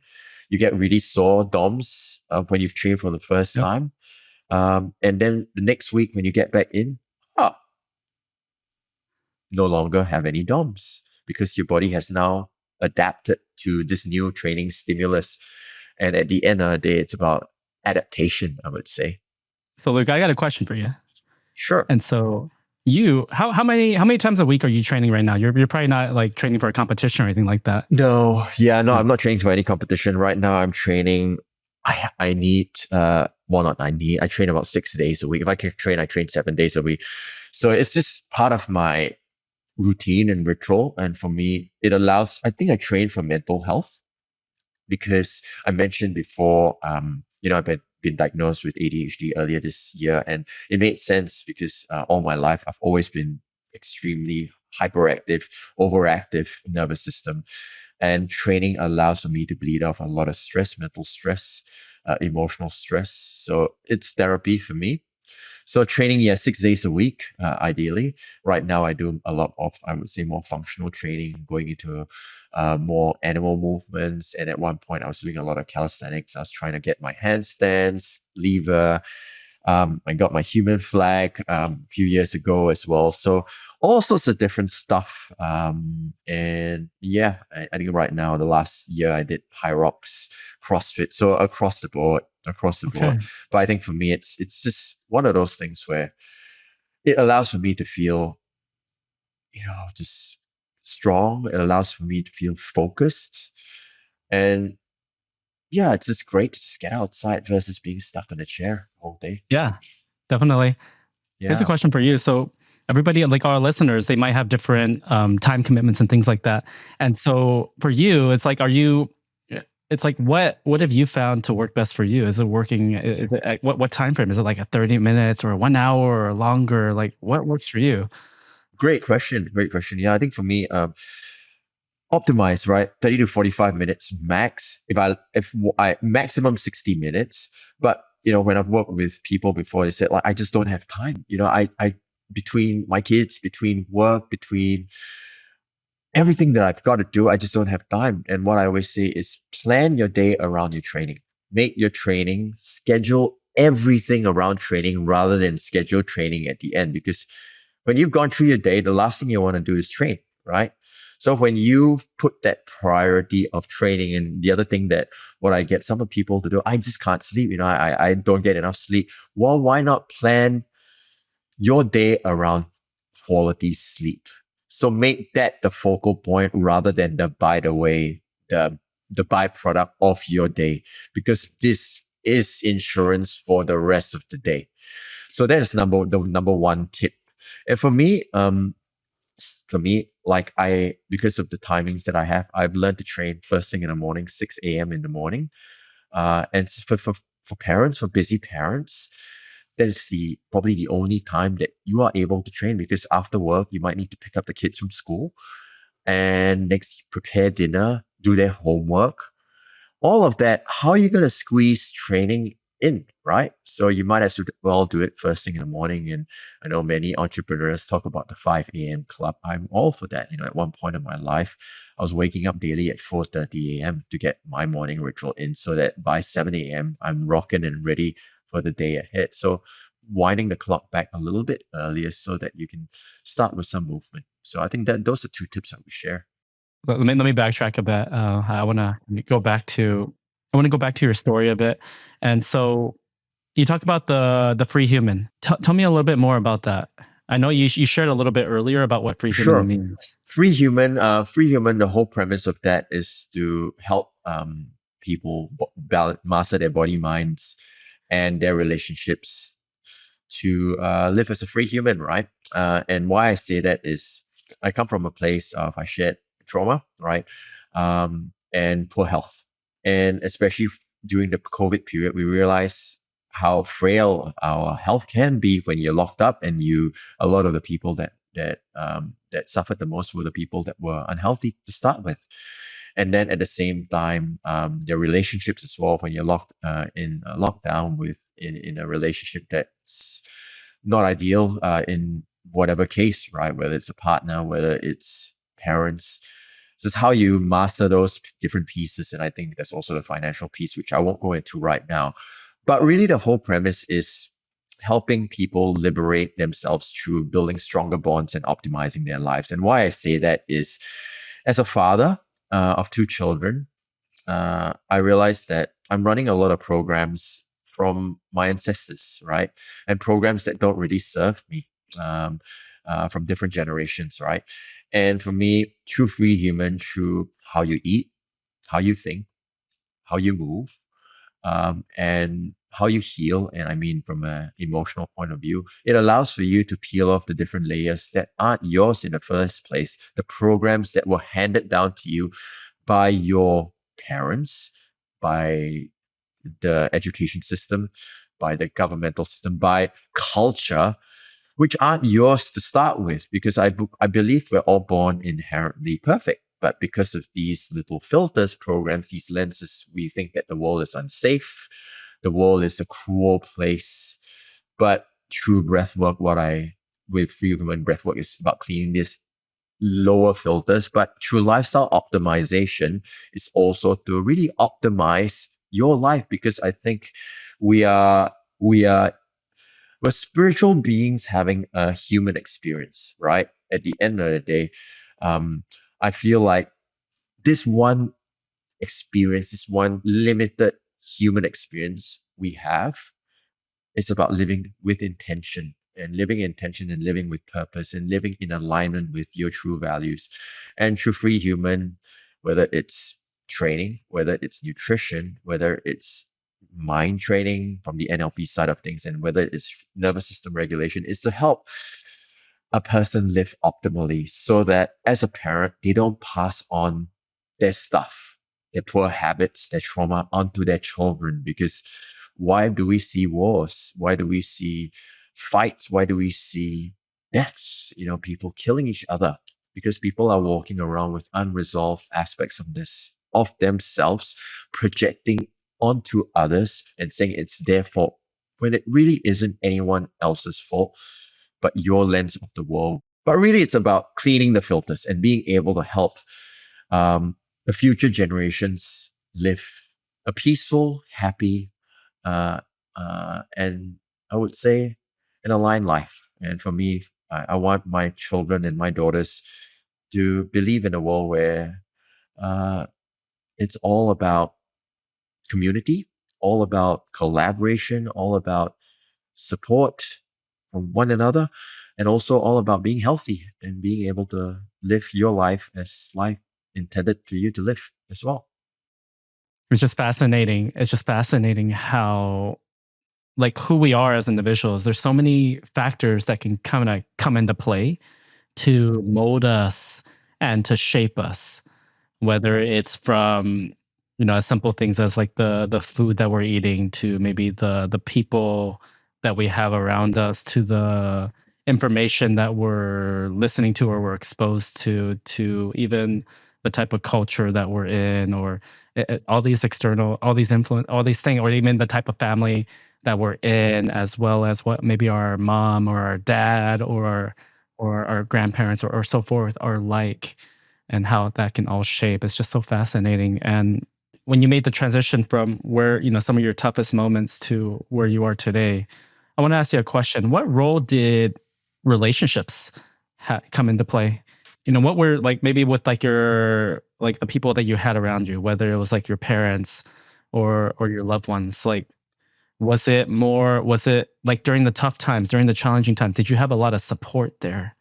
you get really sore DOMs when you've trained for the first Yep. time, and then the next week when you get back in, ah, no longer have any DOMs because your body has now adapted to this new training stimulus, and at the end of the day, it's about adaptation, I would say. So Luke, I got a question for you. Sure. And so you, how many times a week are you training right now? You're probably not like training for a competition or anything like that. No, yeah, no, Yeah. I'm not training for any competition right now. I'm training. I need well, not I need. I train about 6 days a week. If I can train, I train 7 days a week. So it's just part of my routine and ritual. And for me, it allows. I think I train for mental health because I mentioned before. I've been diagnosed with ADHD earlier this year, and it made sense because all my life I've always been extremely hyperactive, overactive nervous system. And training allows for me to bleed off a lot of stress, mental stress, emotional stress. So it's therapy for me. So training, yeah, 6 days a week, ideally. Right now, I do a lot of, I would say, more functional training, going into more animal movements. And at one point, I was doing a lot of calisthenics. I was trying to get my handstands, lever. I got my human flag a few years ago as well. So all sorts of different stuff. And yeah, I think right now, the last year, I did high rocks, CrossFit. So across the board, across the board. Okay. But I think for me, it's just one of those things where it allows for me to feel, just strong. It allows for me to feel focused. And yeah, it's just great to just get outside versus being stuck in a chair all day. Yeah, definitely. Here's a Yeah. question for you. So everybody, like our listeners, they might have different time commitments and things like that. And so for you, it's like, it's like, what have you found to work best for you? Is it working? Is it at what time frame? Is it like a 30 minutes or 1 hour or longer? Like what works for you? Great question. Great question. Yeah, I think for me, optimize, right? 30 to 45 minutes max. If I maximum 60 minutes. But when I've worked with people before, they said like I just don't have time. I between my kids, between work, between everything that I've got to do, I just don't have time. And what I always say is plan your day around your training. Make your training, schedule everything around training rather than schedule training at the end. Because when you've gone through your day, the last thing you want to do is train, right? So when you put that priority of training, and the other thing that what I get some of people to do, I just can't sleep. I don't get enough sleep. Well, why not plan your day around quality sleep? So make that the focal point rather than the by the way, the byproduct of your day, because this is insurance for the rest of the day. So that is the number one tip. And for me, like because of the timings that I have, I've learned to train first thing in the morning, 6 a.m. in the morning. And for parents, for busy parents, that is probably the only time that you are able to train, because after work, you might need to pick up the kids from school and next prepare dinner, do their homework, all of that. How are you going to squeeze training in, right? So you might as well do it first thing in the morning. And I know many entrepreneurs talk about the 5 a.m. club. I'm all for that. At one point in my life, I was waking up daily at 4:30 a.m. to get my morning ritual in, so that by 7 a.m. I'm rocking and ready for the day ahead. So winding the clock back a little bit earlier so that you can start with some movement. So I think that those are two tips I would share. Let me backtrack a bit. I want to go back to your story a bit. And so you talk about the free human. Tell me a little bit more about that. I know you shared a little bit earlier about what free human Sure. means. Free human, the whole premise of that is to help people master their body, minds, and their relationships to live as a free human, right? And why I say that is I come from a place of, I shared trauma, right? And poor health. And especially during the COVID period, we realized how frail our health can be when you're locked up, and a lot of the people that suffered the most were the people that were unhealthy to start with. And then at the same time, their relationships as well. When you're locked in a lockdown in a relationship that's not ideal in whatever case, right? Whether it's a partner, whether it's parents, just how you master those different pieces. And I think there's also the financial piece, which I won't go into right now. But really, the whole premise is helping people liberate themselves through building stronger bonds and optimizing their lives. And why I say that is, as a father of two children, I realized that I'm running a lot of programs from my ancestors, right? And programs that don't really serve me from different generations, right? And for me, true free human, through how you eat, how you think, how you move, and how you heal. And I mean, from an emotional point of view, it allows for you to peel off the different layers that aren't yours in the first place, the programs that were handed down to you by your parents, by the education system, by the governmental system, by culture, which aren't yours to start with. Because I believe we're all born inherently perfect. But because of these little filters, programs, these lenses, we think that the world is unsafe, the world is a cruel place. But through breathwork, with free human breathwork is about cleaning this lower filters, but through lifestyle optimization is also to really optimize your life. Because I think we are we are we're spiritual beings having a human experience, right? At the end of the day, I feel like this one experience, this one limited human experience we have, it's about living with intention, and living with purpose, and living in alignment with your true values. And true free human, whether it's training, whether it's nutrition, whether it's mind training from the NLP side of things, and whether it's nervous system regulation, is to help a person live optimally, so that as a parent, they don't pass on their stuff, their poor habits, their trauma onto their children. Because why do we see wars? Why do we see fights? Why do we see deaths? People killing each other, because people are walking around with unresolved aspects of themselves, projecting onto others and saying it's their fault, when it really isn't anyone else's fault but your lens of the world. But really, it's about cleaning the filters and being able to help the future generations live a peaceful, happy, and I would say an aligned life. And for me, I want my children and my daughters to believe in a world where it's all about community, all about collaboration, all about support from one another, and also all about being healthy and being able to live your life as life intended for you to live as well. It's just fascinating. It's just fascinating how, like, who we are as individuals. There's so many factors that can come into play to mold us and to shape us, whether it's from as simple things as like the food that we're eating, to maybe the people that we have around us, to the information that we're listening to or we're exposed to even the type of culture that we're in, or all these external, all these influence, all these things, or even the type of family that we're in, as well as what maybe our mom or our dad or our grandparents or so forth are like, and how that can all shape. It's just so fascinating. And when you made the transition from where, some of your toughest moments to where you are today, I want to ask you a question. What role did relationships come into play? What were, like, maybe with like your, like the people that you had around you, whether it was like your parents or your loved ones, like, was it like during the tough times, during the challenging times, did you have a lot of support there?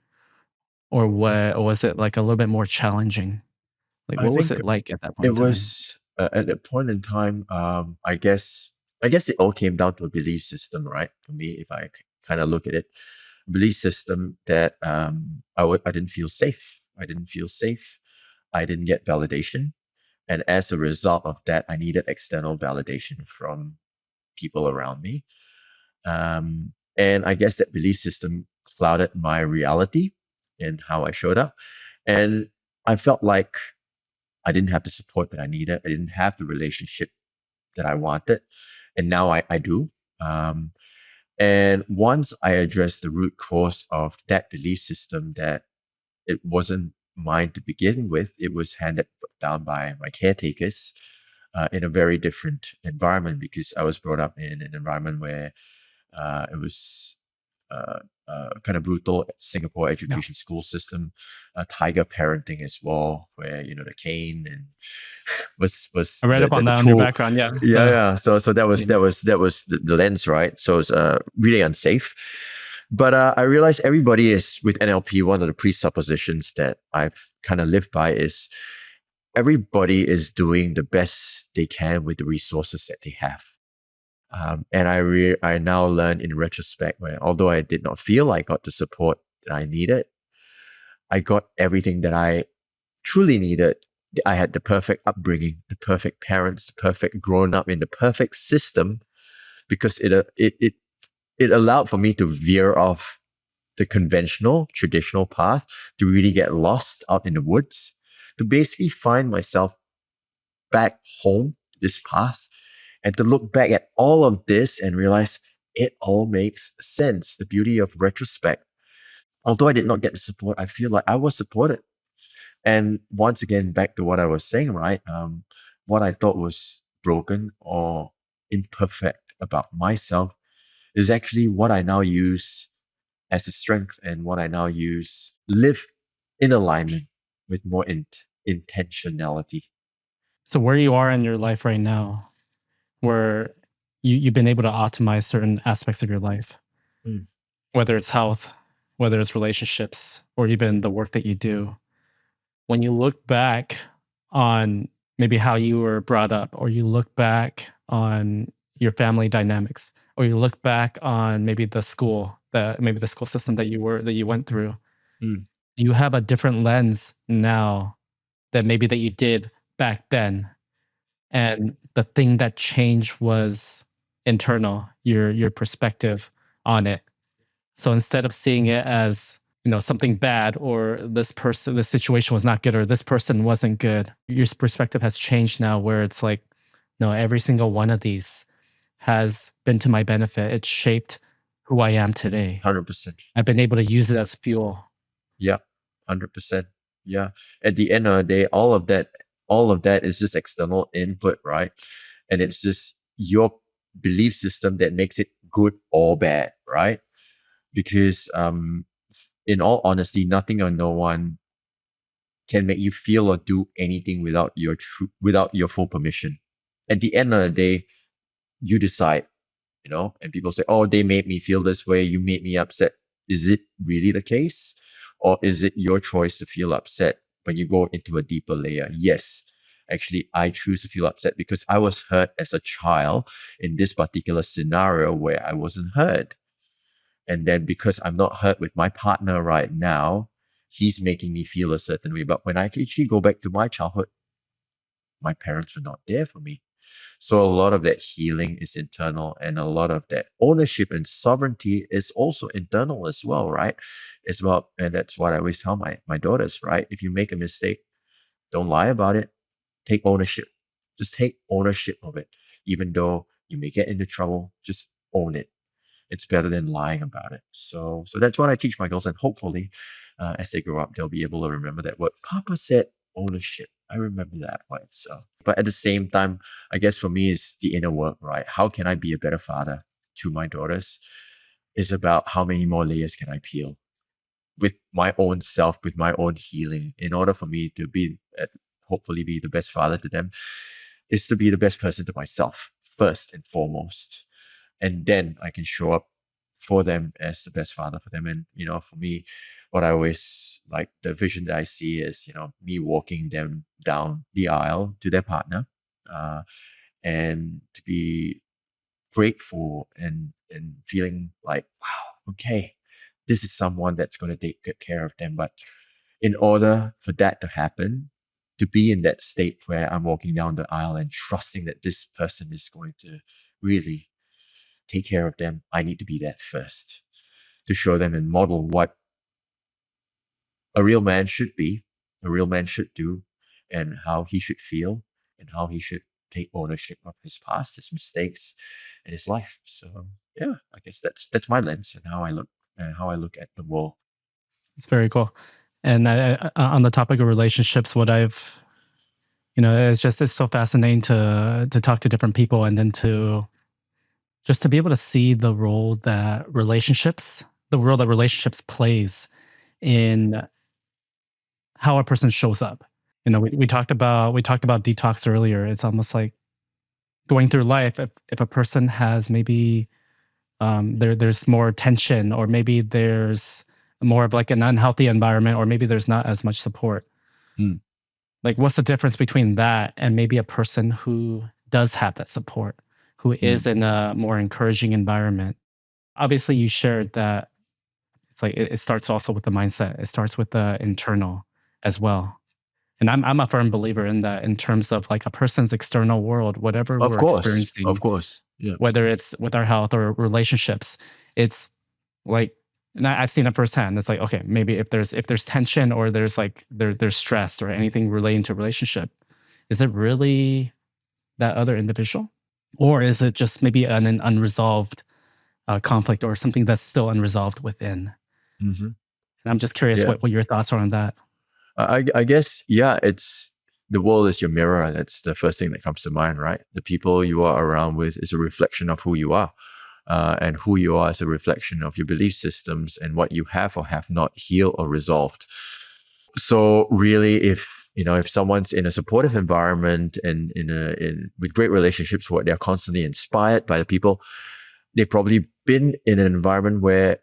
Or was it like a little bit more challenging? Like, I what was think it like at that point it in time? was at that point in time. I guess it all came down to a belief system, right? For me, if I kind of look at it, belief system that I didn't feel safe. I didn't feel safe. I didn't get validation. And as a result of that, I needed external validation from people around me. And I guess that belief system clouded my reality in how I showed up. And I felt like I didn't have the support that I needed. I didn't have the relationship that I wanted. And now I do. Um, and once I addressed the root cause of that belief system, that it wasn't mine to begin with, it was handed down by my caretakers in a very different environment, because I was brought up in an environment where it was kind of brutal Singapore education school system, tiger parenting as well, where the cane and was I read up on the that on your tool. background. Yeah. Yeah. So that was Yeah. the lens, right? So it's really unsafe. But I realized everybody is with NLP. One of the presuppositions that I've kind of lived by is everybody is doing the best they can with the resources that they have. And I now learn in retrospect, where although I did not feel I got the support that I needed, I got everything that I truly needed. I had the perfect upbringing, the perfect parents, the perfect grown up in the perfect system, because it allowed for me to veer off the conventional, traditional path, to really get lost out in the woods, to basically find myself back home, this path, and to look back at all of this and realize it all makes sense. The beauty of retrospect. Although I did not get the support, I feel like I was supported. And once again, back to what I was saying, right? What I thought was broken or imperfect about myself is actually what I now use as a strength, and what I now live in alignment with more intentionality. So where you are in your life right now, where you've been able to optimize certain aspects of your life, Mm. whether it's health, whether it's relationships, or even the work that you do. When you look back on maybe how you were brought up, or you look back on your family dynamics, or you look back on maybe the school, maybe the school system that you went through, Mm. you have a different lens now that maybe that you did back then. And the thing that changed was internal, your perspective on it. So instead of seeing it as, something bad, or this situation was not good, or this person wasn't good, your perspective has changed now, where it's like, no, every single one of these has been to my benefit. It's shaped who I am today. 100%. I've been able to use it as fuel. Yeah, 100%. Yeah. At the end of the day, all of that is just external input, right? And it's just your belief system that makes it good or bad, right? Because in all honesty, nothing or no one can make you feel or do anything without your full permission. At the end of the day, you decide, and people say, oh, they made me feel this way, you made me upset. Is it really the case? Or is it your choice to feel upset when you go into a deeper layer? Yes. Actually, I choose to feel upset because I was hurt as a child in this particular scenario where I wasn't heard. And then because I'm not hurt with my partner right now, he's making me feel a certain way. But when I actually go back to my childhood, my parents were not there for me. So a lot of that healing is internal, and a lot of that ownership and sovereignty is also internal as well, right? It's about, and that's what I always tell my daughters, right? If you make a mistake, don't lie about it. Take ownership. Just take ownership of it. Even though you may get into trouble, just own it. It's better than lying about it. So that's what I teach my girls, and hopefully, as they grow up, they'll be able to remember that what Papa said, ownership. I remember that one. So, but at the same time, I guess for me, it's the inner work, right? How can I be a better father to my daughters? Is about how many more layers can I peel with my own self, with my own healing, in order for me to hopefully be the best father to them, is to be the best person to myself first and foremost. And then I can show up for them as the best father for them. And, for me, what I always like, the vision that I see is, me walking them down the aisle to their partner, and to be grateful and feeling like, wow, okay, this is someone that's going to take good care of them. But in order for that to happen, to be in that state where I'm walking down the aisle and trusting that this person is going to really take care of them, I need to be that first to show them and model what a real man should be, a real man should do, and how he should feel, and how he should take ownership of his past, his mistakes, and his life. So yeah, I guess that's my lens and how I look at the world. It's very cool. And on the topic of relationships, what I've, it's so fascinating to talk to different people and then to just to be able to see the role that relationships plays in how a person shows up. We talked about detox earlier. It's almost like going through life. If a person has maybe there's more tension, or maybe there's more of like an unhealthy environment, or maybe there's not as much support. Mm. Like, what's the difference between that and maybe a person who does have that support, who is in a more encouraging environment? Obviously, you shared that it's like it starts also with the mindset. It starts with the internal as well. And I'm a firm believer in that, in terms of like a person's external world, whatever Of we're course, of experiencing, course, yeah. whether it's with our health or relationships, it's like, and I've seen it firsthand. It's like, okay, maybe if there's tension, or there's like there's stress or anything relating to relationship, is it really that other individual, or is it just maybe an unresolved conflict, or something that's still unresolved within? hmm And I'm just curious Yeah. what your thoughts are on that. I guess, yeah, it's the world is your mirror. That's the first thing that comes to mind, right? The people you are around with is a reflection of who you are. And who you are is a reflection of your belief systems and what you have or have not healed or resolved. So really, if someone's in a supportive environment and with great relationships where they're constantly inspired by the people, they've probably been in an environment where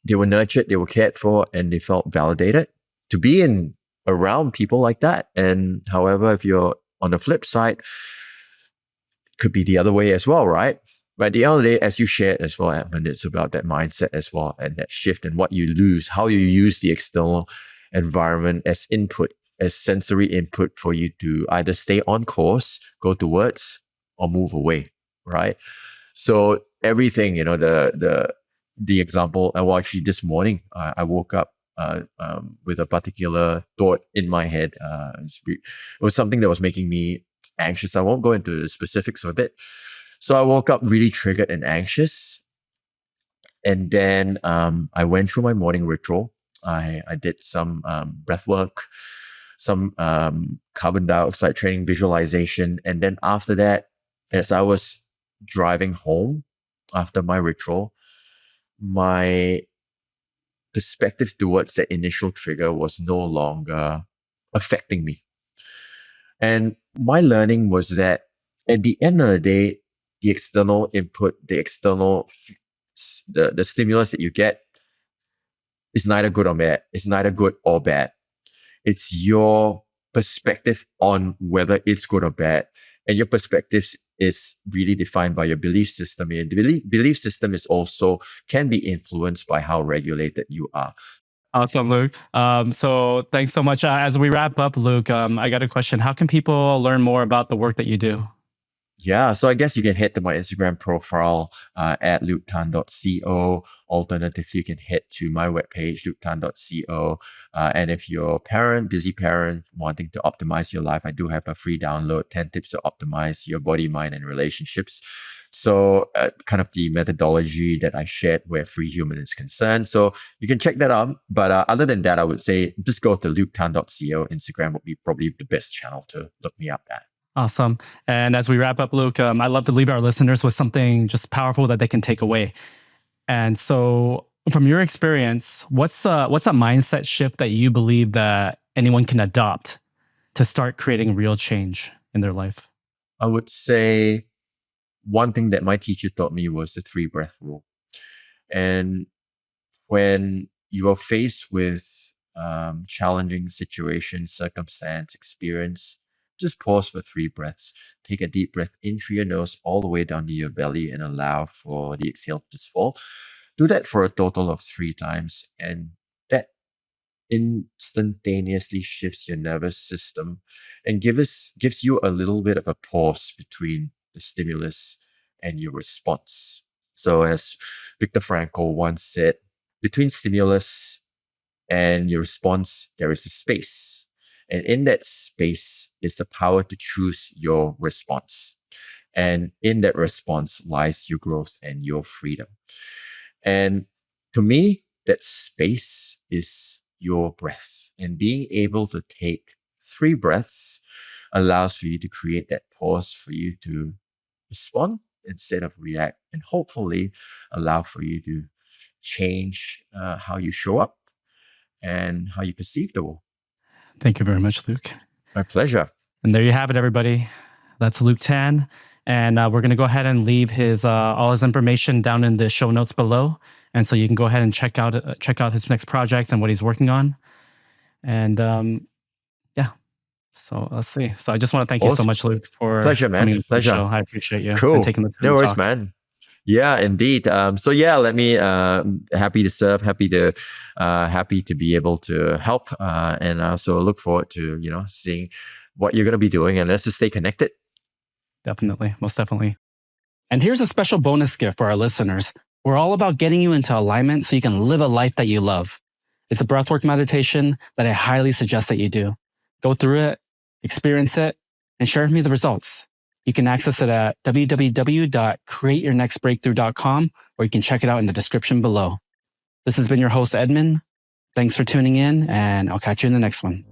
they were nurtured, they were cared for, and they felt validated to be in around people like that. And however, if you're on the flip side, it could be the other way as well, right? But at the end of the day, as you shared as well, Edmund, it's about that mindset as well, and that shift, and what you lose, how you use the external environment as input, as sensory input for you to either stay on course, go towards, or move away, right? So everything, the example. Well, actually, this morning I woke up with a particular thought in my head. It was something that was making me anxious. I won't go into the specifics of it. So I woke up really triggered and anxious, and then I went through my morning ritual. I did some breath work, some carbon dioxide training, visualization, and then after that, as I was driving home after my ritual, my perspective towards that initial trigger was no longer affecting me. And my learning was that at the end of the day, the external input, the stimulus that you get is neither good or bad. It's neither good or bad. It's your perspective on whether it's good or bad. And your perspective is really defined by your belief system. And the belief system is also can be influenced by how regulated you are. Awesome, Luke. So thanks so much. As we wrap up, Luke, I got a question. How can people learn more about the work that you do? Yeah, so I guess you can head to my Instagram profile at luketan.co. Alternatively, you can head to my webpage, luketan.co. And if you're a parent, busy parent, wanting to optimize your life, I do have a free download, 10 tips to optimize your body, mind, and relationships. So kind of the methodology that I shared where free human is concerned. So you can check that out. But other than that, I would say just go to luketan.co. Instagram would be probably the best channel to look me up at. Awesome. And as we wrap up, Luke, I'd love to leave our listeners with something just powerful that they can take away. And so, from your experience, what's a mindset shift that you believe that anyone can adopt to start creating real change in their life? I would say one thing that my teacher taught me was the 3 breath rule. And when you are faced with challenging situations, circumstance, experience, just pause for 3 breaths. Take a deep breath in through your nose all the way down to your belly and allow for the exhale to just fall. Do that for a total of 3 times. And that instantaneously shifts your nervous system and gives you a little bit of a pause between the stimulus and your response. So as Viktor Frankl once said, between stimulus and your response, there is a space. And in that space is the power to choose your response. And in that response lies your growth and your freedom. And to me, that space is your breath. And being able to take 3 breaths allows for you to create that pause for you to respond instead of react, and hopefully allow for you to change how you show up and how you perceive the world. Thank you very much, Luke. My pleasure. And there you have it, everybody. That's Luke Tan. And we're going to go ahead and leave his all his information down in the show notes below. And so you can go ahead and check out his next projects and what he's working on. And yeah, so let's see. So I just want to thank you so much, Luke, for pleasure, man. coming to the Pleasure. show. I appreciate you Cool. and taking the time. No to worries, talk. man. Yeah, indeed. So yeah, let me happy to serve, happy to be able to help, and also look forward to seeing what you're going to be doing, and let's just stay connected. Definitely, most definitely. And here's a special bonus gift for our listeners. We're all about getting you into alignment so you can live a life that you love. It's a breathwork meditation that I highly suggest that you do. Go through it, experience it, and share with me the results. You can access it at www.createyournextbreakthrough.com, or you can check it out in the description below. This has been your host, Edmund. Thanks for tuning in, and I'll catch you in the next one.